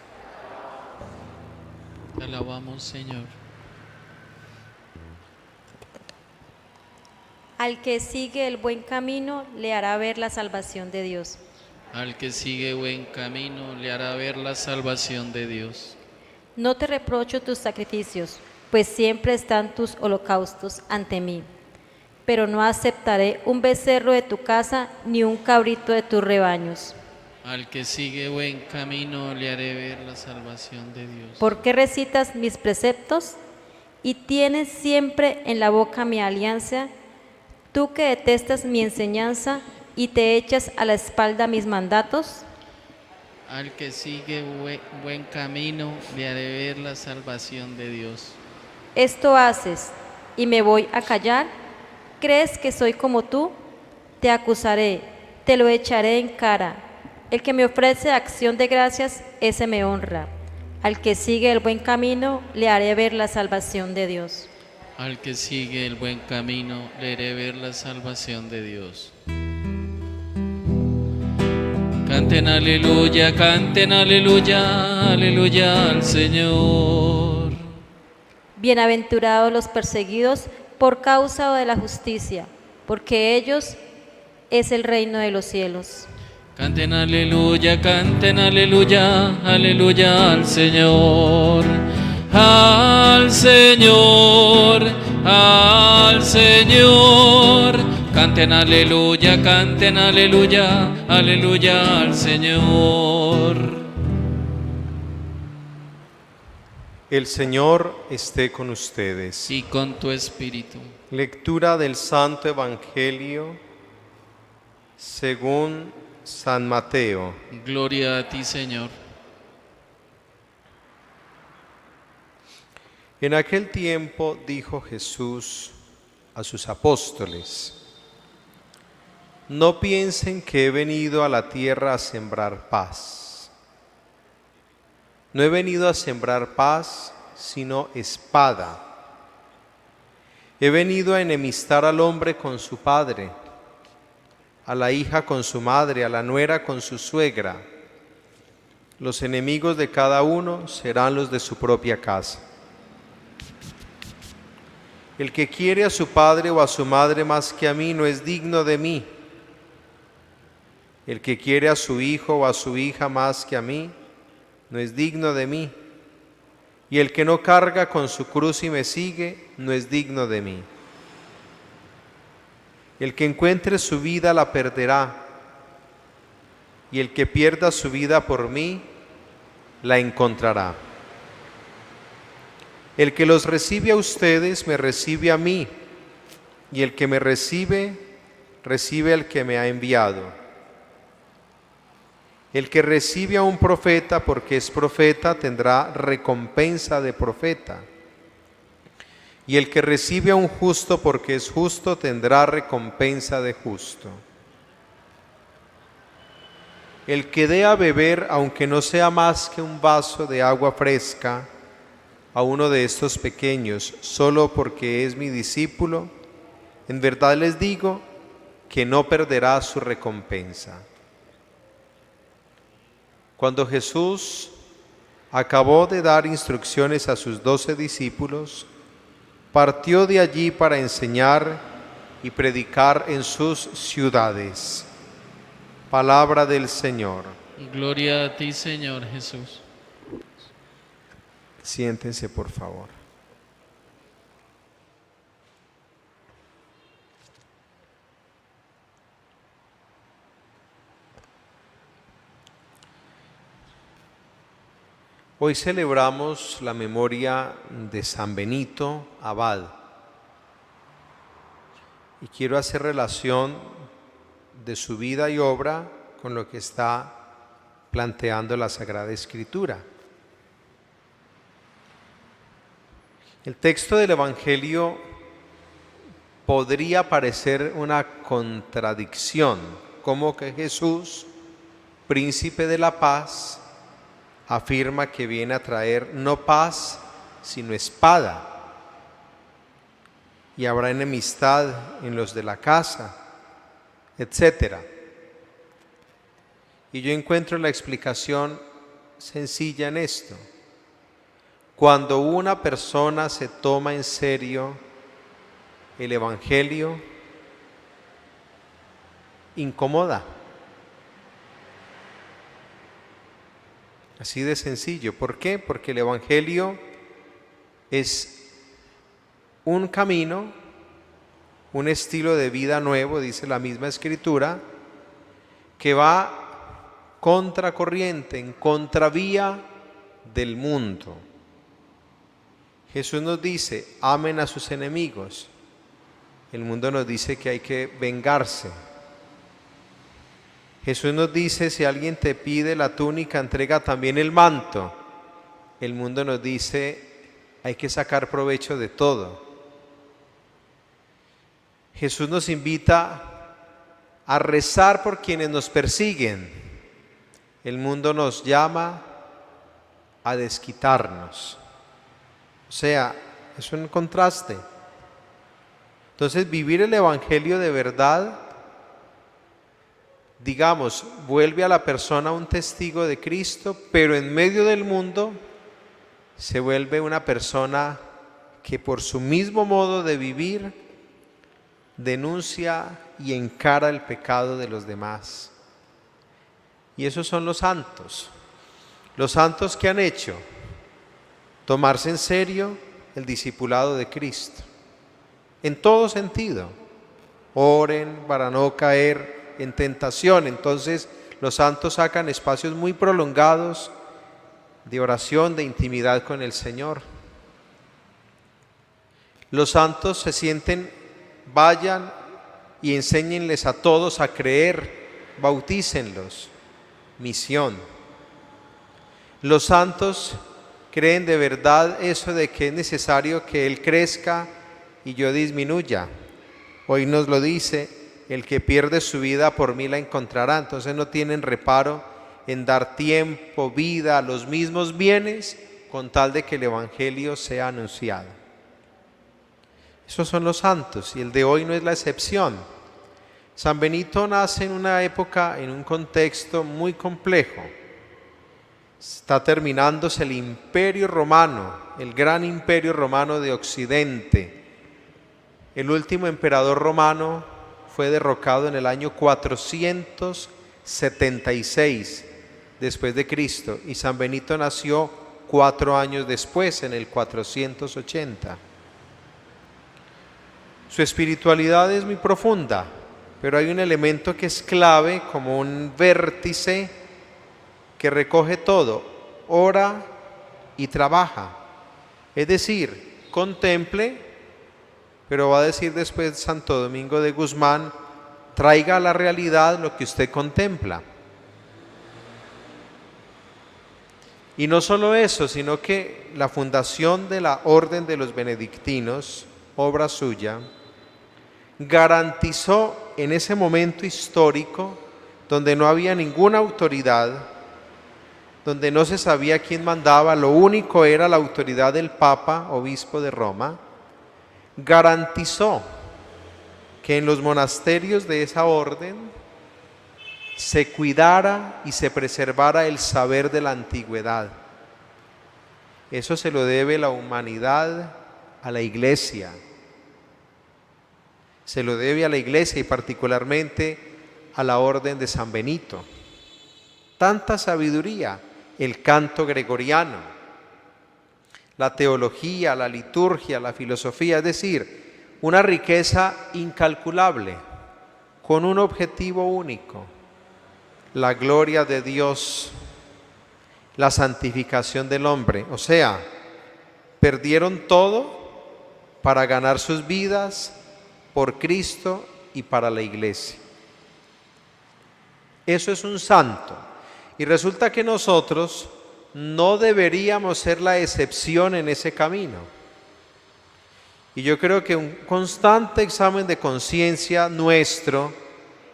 Te alabamos, Señor. Al que sigue el buen camino, le hará ver la salvación de Dios. Al que sigue buen camino, le hará ver la salvación de Dios. No te reprocho tus sacrificios, pues siempre están tus holocaustos ante mí. Pero no aceptaré un becerro de tu casa, ni un cabrito de tus rebaños. Al que sigue buen camino, le haré ver la salvación de Dios. ¿Por qué recitas mis preceptos y tienes siempre en la boca mi alianza? Tú que detestas mi enseñanza y te echas a la espalda mis mandatos. Al que sigue buen camino, le haré ver la salvación de Dios. Esto haces y me voy a callar. ¿Crees que soy como tú? Te acusaré, te lo echaré en cara. El que me ofrece acción de gracias, ese me honra. Al que sigue el buen camino, le haré ver la salvación de Dios. Al que sigue el buen camino, le haré ver la salvación de Dios. Canten aleluya, aleluya al Señor. Bienaventurados los perseguidos por causa de la justicia, porque ellos es el reino de los cielos. Canten aleluya, aleluya al Señor. Al Señor, al Señor. Canten aleluya, aleluya al Señor. El Señor esté con ustedes. Y con tu espíritu. Lectura del Santo Evangelio según San Mateo. Gloria a ti, Señor. En aquel tiempo dijo Jesús a sus apóstoles: no piensen que he venido a la tierra a sembrar paz. No he venido a sembrar paz, sino espada. He venido a enemistar al hombre con su padre, a la hija con su madre, a la nuera con su suegra. Los enemigos de cada uno serán los de su propia casa. El que quiere a su padre o a su madre más que a mí no es digno de mí. El que quiere a su hijo o a su hija más que a mí no es digno de mí. Y el que no carga con su cruz y me sigue no es digno de mí. El que encuentre su vida la perderá, y el que pierda su vida por mí la encontrará. El que los recibe a ustedes me recibe a mí, y el que me recibe recibe al que me ha enviado. El que recibe a un profeta porque es profeta tendrá recompensa de profeta. Y el que recibe a un justo porque es justo tendrá recompensa de justo. El que dé a beber, aunque no sea más que un vaso de agua fresca, a uno de estos pequeños, solo porque es mi discípulo, en verdad les digo que no perderá su recompensa. Cuando Jesús acabó de dar instrucciones a sus 12 discípulos, partió de allí para enseñar y predicar en sus ciudades. Palabra del Señor. Gloria a ti, Señor Jesús. Siéntense, por favor. Hoy celebramos la memoria de San Benito Abad y quiero hacer relación de su vida y obra con lo que está planteando la Sagrada Escritura. El texto del Evangelio podría parecer una contradicción, como que Jesús, príncipe de la paz, afirma que viene a traer no paz, sino espada. Y habrá enemistad en los de la casa, etc. Y yo encuentro la explicación sencilla en esto. Cuando una persona se toma en serio el Evangelio, incomoda. Así de sencillo. ¿Por qué? Porque el Evangelio es un camino, un estilo de vida nuevo, dice la misma Escritura, que va contracorriente, en contravía del mundo. Jesús nos dice, amen a sus enemigos. El mundo nos dice que hay que vengarse. Jesús nos dice, si alguien te pide la túnica, entrega también el manto. El mundo nos dice, hay que sacar provecho de todo. Jesús nos invita a rezar por quienes nos persiguen. El mundo nos llama a desquitarnos. O sea, es un contraste. Entonces, vivir el Evangelio de verdad, digamos, vuelve a la persona un testigo de Cristo, pero en medio del mundo se vuelve una persona que por su mismo modo de vivir denuncia y encara el pecado de los demás. Y esos son los santos. Los santos que han hecho tomarse en serio el discipulado de Cristo, en todo sentido. Oren para no caer en tentación. Entonces los santos sacan espacios muy prolongados de oración, de intimidad con el Señor. Los santos se sienten, vayan y enséñenles a todos a creer, bautícenlos. Misión. Los santos creen de verdad eso de que es necesario que Él crezca y yo disminuya. Hoy nos lo dice, el que pierde su vida por mí la encontrará. Entonces no tienen reparo en dar tiempo, vida, los mismos bienes, con tal de que el Evangelio sea anunciado. Esos son los santos y el de hoy no es la excepción. San Benito nace en una época, en un contexto muy complejo. Está terminándose el Imperio Romano, el gran Imperio Romano de Occidente. El último emperador romano fue derrocado en el año 476 después de Cristo y San Benito nació 4 años después, en el 480. Su espiritualidad es muy profunda, pero hay un elemento que es clave, como un vértice que recoge todo: ora y trabaja. Es decir, contemple, pero va a decir después Santo Domingo de Guzmán, traiga a la realidad lo que usted contempla. Y no solo eso, sino que la fundación de la Orden de los Benedictinos, obra suya, garantizó en ese momento histórico, donde no había ninguna autoridad, donde no se sabía quién mandaba, lo único era la autoridad del Papa, obispo de Roma, garantizó que en los monasterios de esa orden se cuidara y se preservara el saber de la antigüedad. Eso se lo debe la humanidad a la Iglesia. Se lo debe a la Iglesia y particularmente a la Orden de San Benito. Tanta sabiduría, el canto gregoriano, la teología, la liturgia, la filosofía, es decir, una riqueza incalculable, con un objetivo único: la gloria de Dios, la santificación del hombre. O sea, perdieron todo para ganar sus vidas por Cristo y para la Iglesia. Eso es un santo. Y resulta que nosotros no deberíamos ser la excepción en ese camino. Y yo creo que un constante examen de conciencia nuestro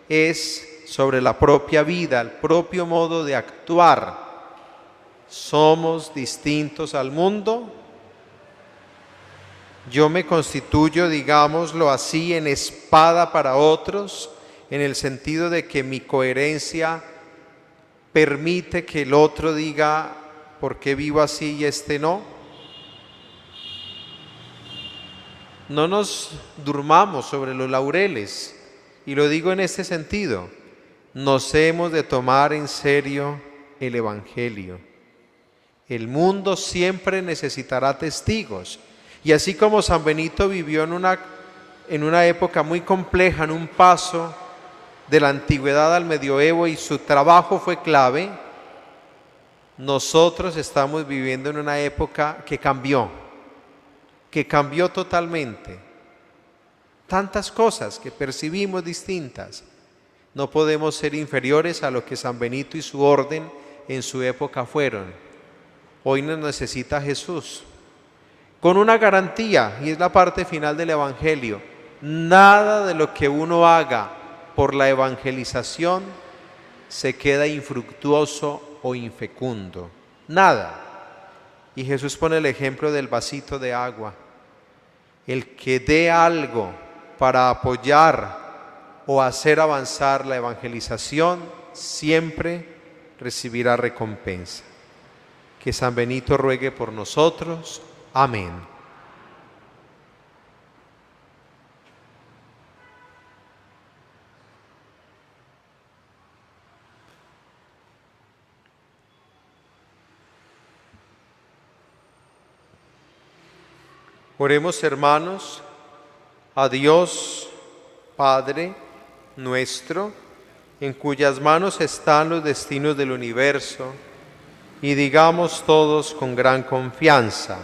es sobre la propia vida, el propio modo de actuar. ¿Somos distintos al mundo? Yo me constituyo, digámoslo así, en espada para otros, en el sentido de que mi coherencia permite que el otro diga: ¿por qué vivo así y este no? No nos durmamos sobre los laureles, y lo digo en este sentido: nos hemos de tomar en serio el Evangelio. El mundo siempre necesitará testigos, y así como San Benito vivió en una época muy compleja, en un paso de la antigüedad al medioevo, y su trabajo fue clave, nosotros estamos viviendo en una época que cambió totalmente. Tantas cosas que percibimos distintas. No podemos ser inferiores a lo que San Benito y su orden en su época fueron. Hoy nos necesita Jesús, con una garantía, y es la parte final del Evangelio: nada de lo que uno haga por la evangelización se queda infructuoso o infecundo. Nada. Y Jesús pone el ejemplo del vasito de agua. El que dé algo para apoyar o hacer avanzar la evangelización siempre recibirá recompensa. Que San Benito ruegue por nosotros. Amén. Oremos, hermanos, a Dios Padre nuestro, en cuyas manos están los destinos del universo, y digamos todos con gran confianza: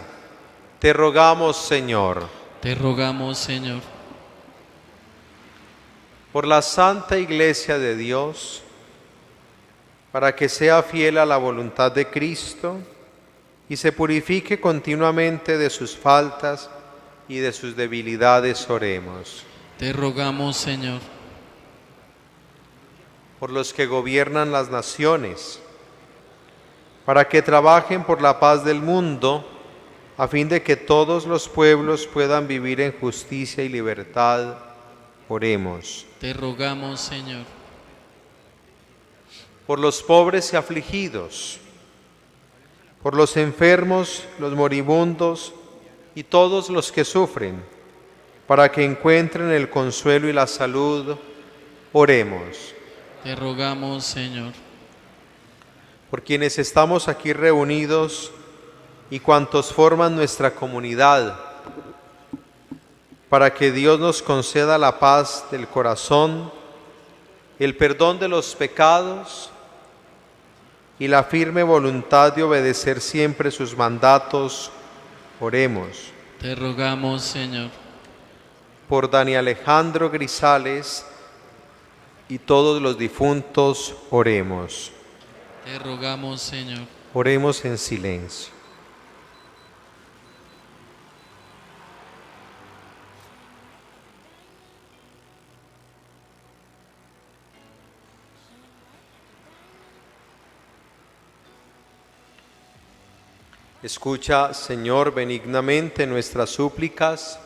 te rogamos, Señor. Te rogamos, Señor, por la Santa Iglesia de Dios, para que sea fiel a la voluntad de Cristo y se purifique continuamente de sus faltas y de sus debilidades, oremos. te rogamos, Señor, por los que gobiernan las naciones, para que trabajen por la paz del mundo, a fin de que todos los pueblos puedan vivir en justicia y libertad, oremos. te rogamos, Señor, por los pobres y afligidos, por los enfermos, los moribundos y todos los que sufren, para que encuentren el consuelo y la salud, oremos. te rogamos, Señor, por quienes estamos aquí reunidos y cuantos forman nuestra comunidad, para que Dios nos conceda la paz del corazón, el perdón de los pecados y la firme voluntad de obedecer siempre sus mandatos, oremos. te rogamos, Señor, Por Dani Alejandro Grisales, y todos los difuntos, oremos. Te rogamos, Señor. Oremos en silencio. Escucha, Señor, benignamente nuestras súplicas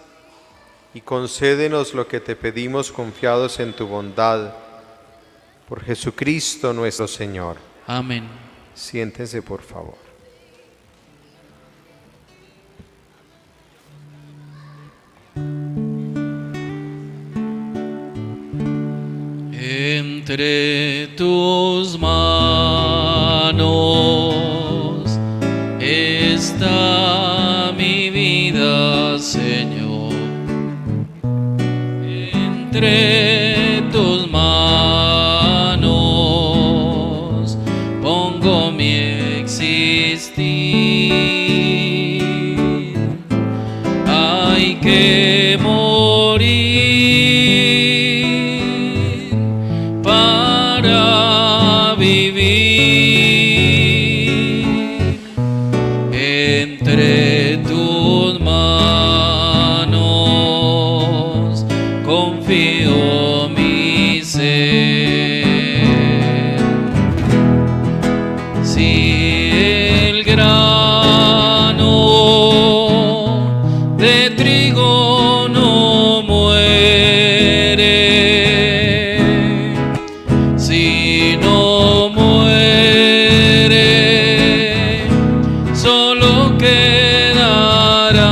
y concédenos lo que te pedimos confiados en tu bondad. Por Jesucristo nuestro Señor. Amén. Siéntense, por favor. Entre tus manos está mi vida, Señor. Entre tus manos pongo mi existir. Hay que morir para vivir. Entre tus manos confío mi ser. Si el grano de trigo no muere, si no muere, solo quedará.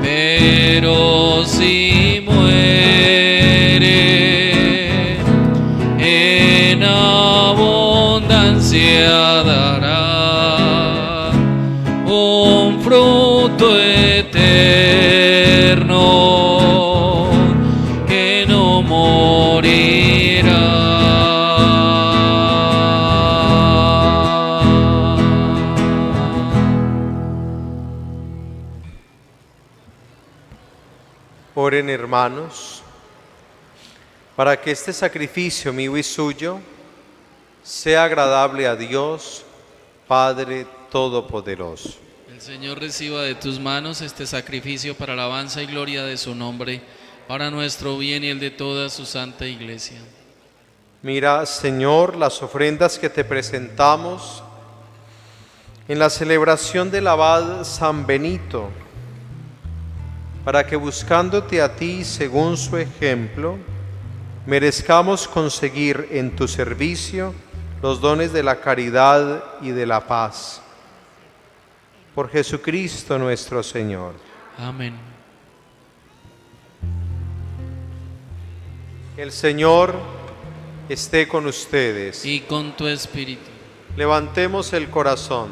Pero si muere, en abundancia dará un fruto eterno que no morirá. Oren, hermanos, para que este sacrificio mío y suyo sea agradable a Dios, Padre Todopoderoso. El Señor reciba de tus manos este sacrificio para alabanza y gloria de su nombre, para nuestro bien y el de toda su santa Iglesia. Mira, Señor, las ofrendas que te presentamos en la celebración del abad San Benito, para que buscándote a ti según su ejemplo, merezcamos conseguir en tu servicio los dones de la caridad y de la paz. Por Jesucristo nuestro Señor. Amén. El Señor esté con ustedes. Y con tu espíritu. Levantemos el corazón.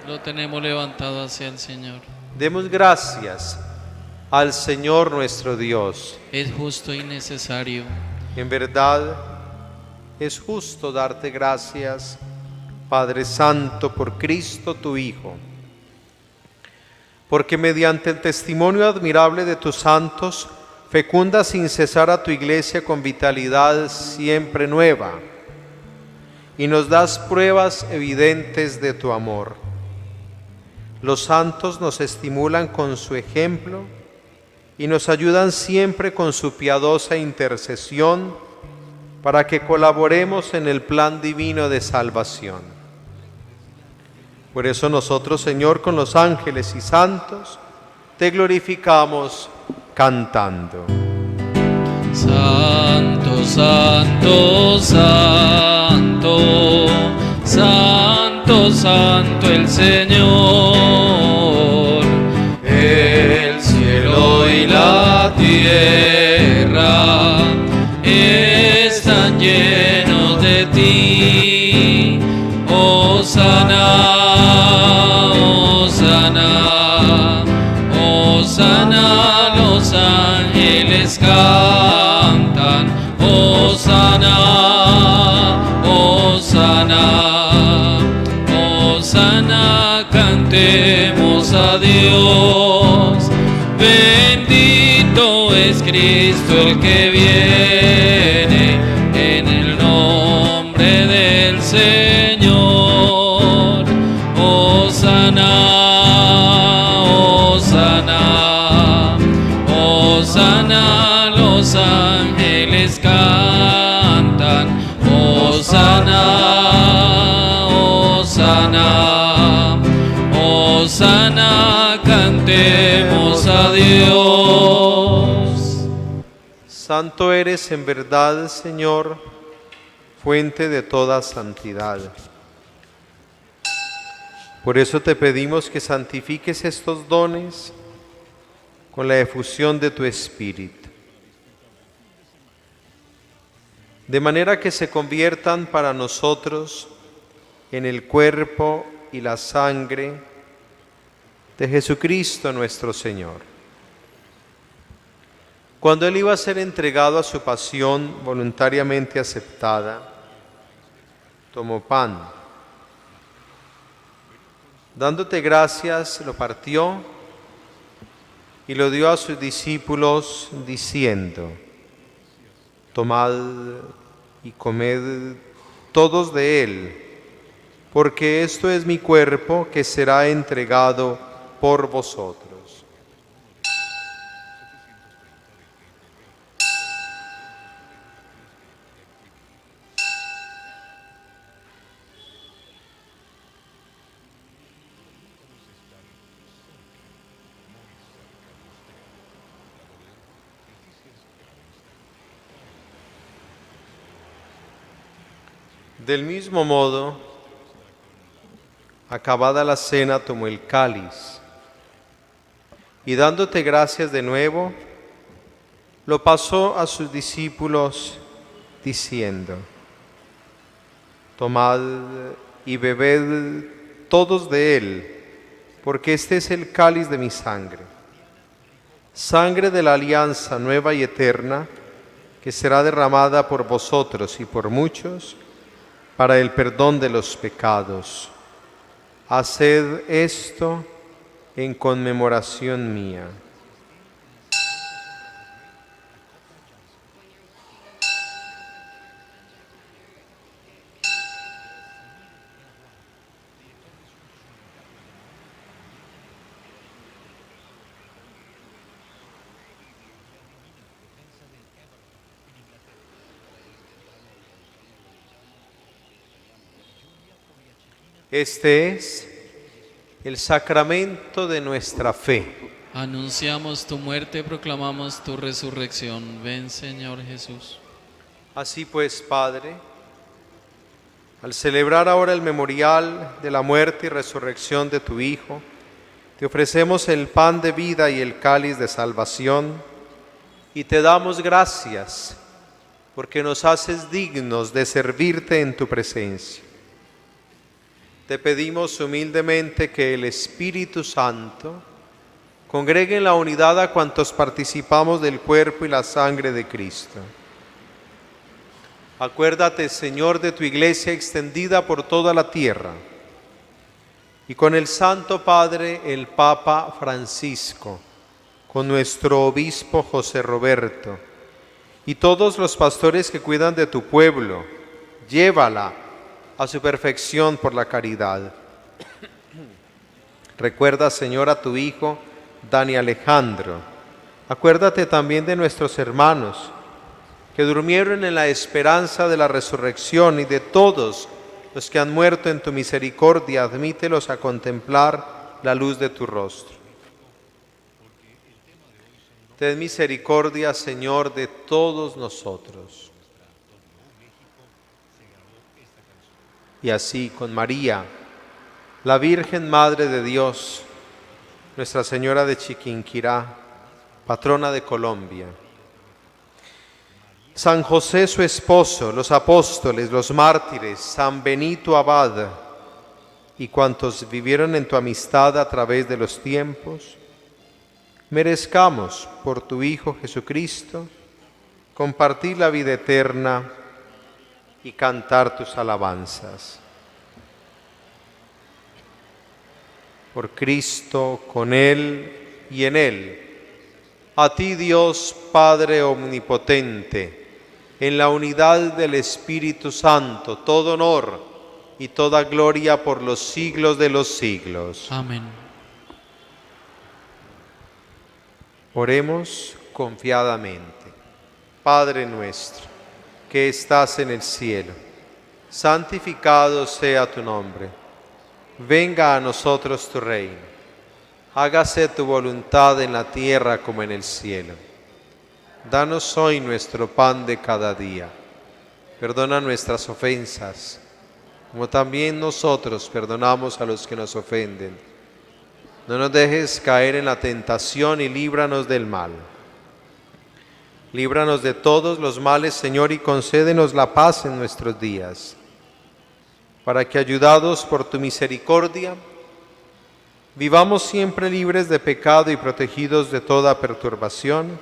Lo tenemos levantado hacia el Señor. Demos gracias al Señor nuestro Dios. Es justo y necesario. En verdad, es justo darte gracias, Padre Santo, por Cristo tu Hijo, porque mediante el testimonio admirable de tus santos, fecunda sin cesar a tu Iglesia con vitalidad siempre nueva, y nos das pruebas evidentes de tu amor. Los santos nos estimulan con su ejemplo y nos ayudan siempre con su piadosa intercesión para que colaboremos en el plan divino de salvación. Por eso nosotros, Señor, con los ángeles y santos, te glorificamos cantando. Santo, santo, santo, santo, santo el Señor. El cielo y la tierra están llenos de ti. Hosana, hosana, hosana, los ángeles cantan. Hosana, hosana, hosana, cantemos a Dios. Bendito es Cristo Cristo el que viene, en el nombre del Señor. Hosana, Hosana, Hosana, los ángeles cantan. Hosana, Hosana, Hosana, cantemos a Dios. Santo eres en verdad, Señor, fuente de toda santidad. Por eso te pedimos que santifiques estos dones con la efusión de tu Espíritu, de manera que se conviertan para nosotros en el cuerpo y la sangre de Jesucristo nuestro Señor. Cuando Él iba a ser entregado a su pasión voluntariamente aceptada, tomó pan. Dándote gracias, lo partió y lo dio a sus discípulos diciendo: tomad y comed todos de él, porque esto es mi cuerpo que será entregado por vosotros. Del mismo modo, acabada la cena, tomó el cáliz y dándote gracias de nuevo, lo pasó a sus discípulos diciendo: tomad y bebed todos de él, porque este es el cáliz de mi sangre, sangre de la alianza nueva y eterna, que será derramada por vosotros y por muchos para el perdón de los pecados. Haced esto en conmemoración mía. Este es el sacramento de nuestra fe. Anunciamos tu muerte, proclamamos tu resurrección. Ven, Señor Jesús. Así pues, Padre, al celebrar ahora el memorial de la muerte y resurrección de tu Hijo, te ofrecemos el pan de vida y el cáliz de salvación, y te damos gracias porque nos haces dignos de servirte en tu presencia. Te pedimos humildemente que el Espíritu Santo congregue en la unidad a cuantos participamos del cuerpo y la sangre de Cristo. Acuérdate, Señor, de tu iglesia extendida por toda la tierra, y con el Santo Padre, el Papa Francisco, con nuestro obispo José Roberto, y todos los pastores que cuidan de tu pueblo, llévala a su perfección por la caridad. Recuerda, Señor, a tu Hijo, Dani Alejandro. Acuérdate también de nuestros hermanos que durmieron en la esperanza de la resurrección, y de todos los que han muerto en tu misericordia, admítelos a contemplar la luz de tu rostro. Ten misericordia, Señor, de todos nosotros. Y así, con María, la Virgen Madre de Dios, Nuestra Señora de Chiquinquirá, patrona de Colombia, San José su esposo, los apóstoles, los mártires, San Benito Abad y cuantos vivieron en tu amistad a través de los tiempos, merezcamos por tu Hijo Jesucristo compartir la vida eterna y cantar tus alabanzas. Por Cristo, con Él y en Él, A ti, Dios Padre omnipotente, en la unidad del Espíritu Santo, todo honor y toda gloria por los siglos de los siglos. Amén. Oremos confiadamente. Padre nuestro, que estás en el cielo, santificado sea tu nombre. Venga a nosotros tu reino. Hágase tu voluntad en la tierra como en el cielo. Danos hoy nuestro pan de cada día. Perdona nuestras ofensas, como también nosotros perdonamos a los que nos ofenden. No nos dejes caer en la tentación y líbranos del mal. Líbranos de todos los males, Señor, y concédenos la paz en nuestros días, para que, ayudados por tu misericordia, vivamos siempre libres de pecado y protegidos de toda perturbación,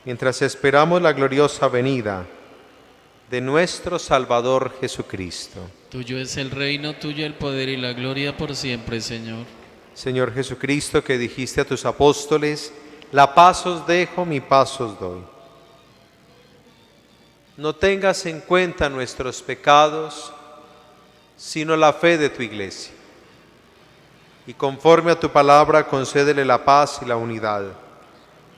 mientras esperamos la gloriosa venida de nuestro Salvador Jesucristo. Tuyo es el reino, tuyo el poder y la gloria por siempre, Señor. Señor Jesucristo, que dijiste a tus apóstoles: la paz os dejo, mi paz os doy. No tengas en cuenta nuestros pecados, sino la fe de tu Iglesia. Y conforme a tu palabra, concédele la paz y la unidad.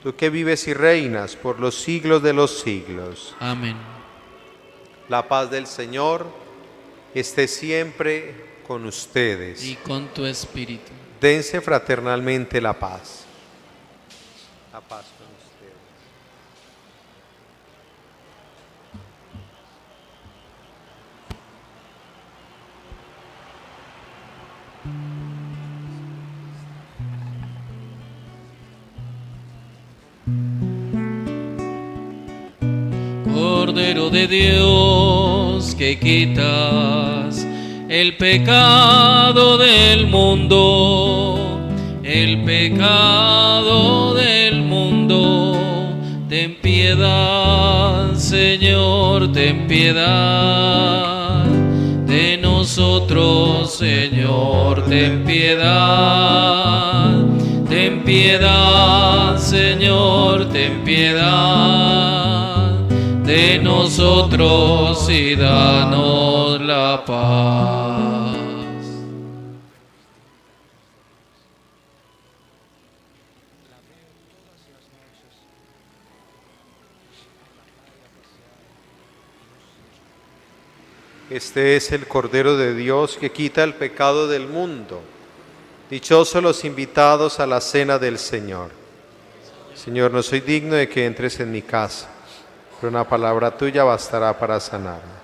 Tú que vives y reinas por los siglos de los siglos. Amén. La paz del Señor esté siempre con ustedes. Y con tu espíritu. Dense fraternalmente la paz. La paz con ustedes. Cordero de Dios, que quitas el pecado del mundo, el pecado del mundo. Ten piedad, Señor, ten piedad de nosotros, Señor, ten piedad. Ten piedad, Señor, ten piedad de nosotros y danos la paz. Este es el Cordero de Dios que quita el pecado del mundo. Dichosos los invitados a la cena del Señor. Señor, no soy digno de que entres en mi casa, pero una palabra tuya bastará para sanarme.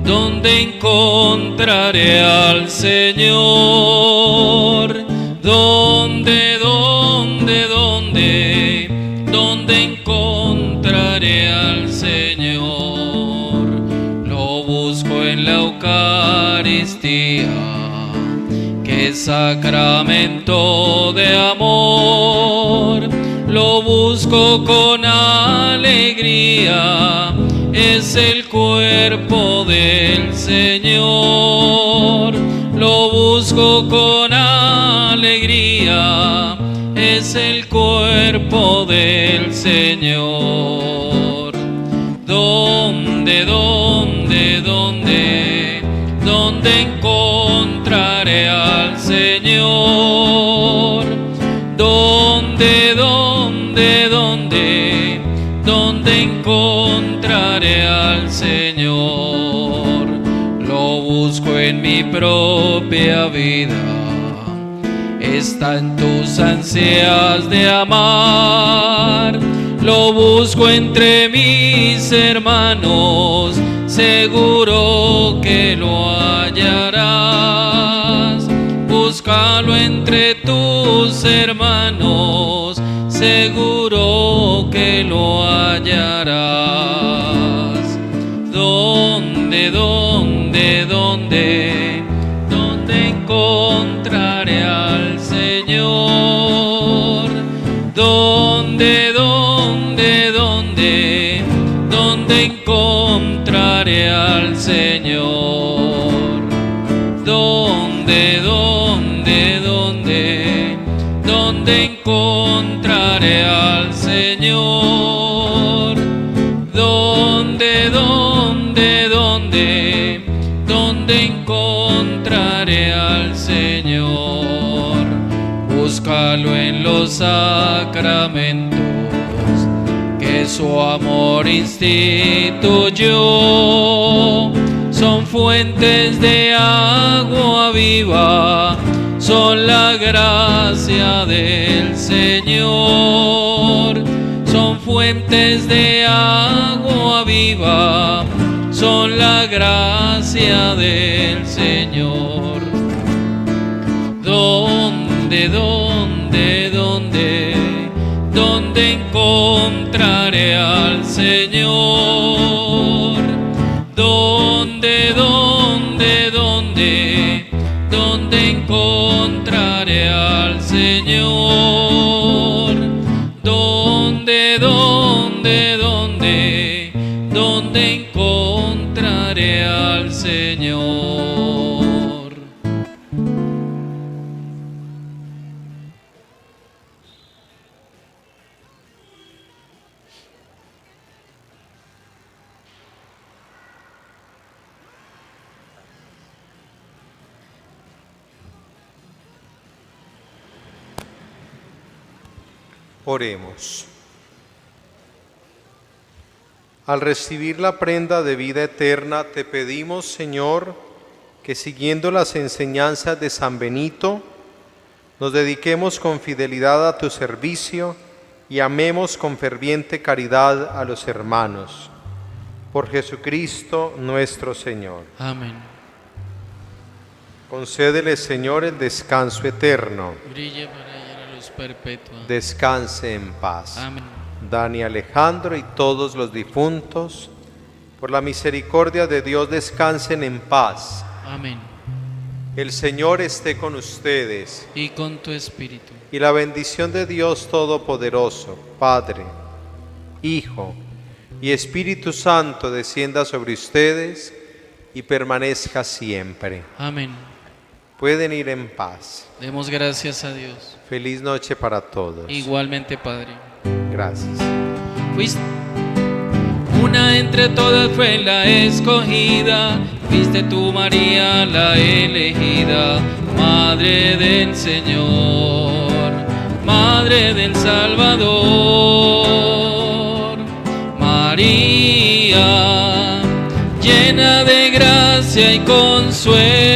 ¿Dónde encontraré al Señor? ¿Dónde encontraré al Señor? Lo busco en la Eucaristía, que es sacramento de amor. Lo busco con alegría, es el cuerpo del Señor. Lo busco con alegría, es el cuerpo del Señor. ¿Dónde encontraré al Señor? ¿Dónde encontraré al Señor? Lo busco en mi propia vida, está en tus ansias de amar. Lo busco entre mis hermanos, seguro que lo hallarás. Búscalo entre tus hermanos, seguro que lo hallarás. ¿Dónde encontraré al Señor? ¿Dónde encontraré al Señor? ¿Dónde encontraré al Señor? ¿Dónde encontraré al Señor? Búscalo en los sacramentos que su amor instituyó. Son fuentes de agua viva, son la gracia del Señor. Son fuentes de agua viva, son la gracia del Señor. ¿Dónde encontraré al Señor? ¿Dónde encontraré al Señor? ¿Dónde encontraré al Señor? Oremos. Al recibir la prenda de vida eterna, te pedimos, Señor, que siguiendo las enseñanzas de San Benito, nos dediquemos con fidelidad a tu servicio y amemos con ferviente caridad a los hermanos. Por Jesucristo nuestro Señor. Amén. Concédele, Señor, el descanso eterno. Brille para hallar a luz perpetua. Descanse en paz. Amén. Dani Alejandro y todos los difuntos, por la misericordia de Dios, descansen en paz. Amén. El Señor esté con ustedes. Y con tu espíritu. Y la bendición de Dios Todopoderoso, Padre, Hijo y Espíritu Santo descienda sobre ustedes y permanezca siempre. Amén. Pueden ir en paz. Demos gracias a Dios. Feliz noche para todos. Igualmente, Padre. Gracias. Fuiste una entre todas, fue la escogida. Fuiste tú, María, la elegida, Madre del Señor, Madre del Salvador. María, llena de gracia y consuelo,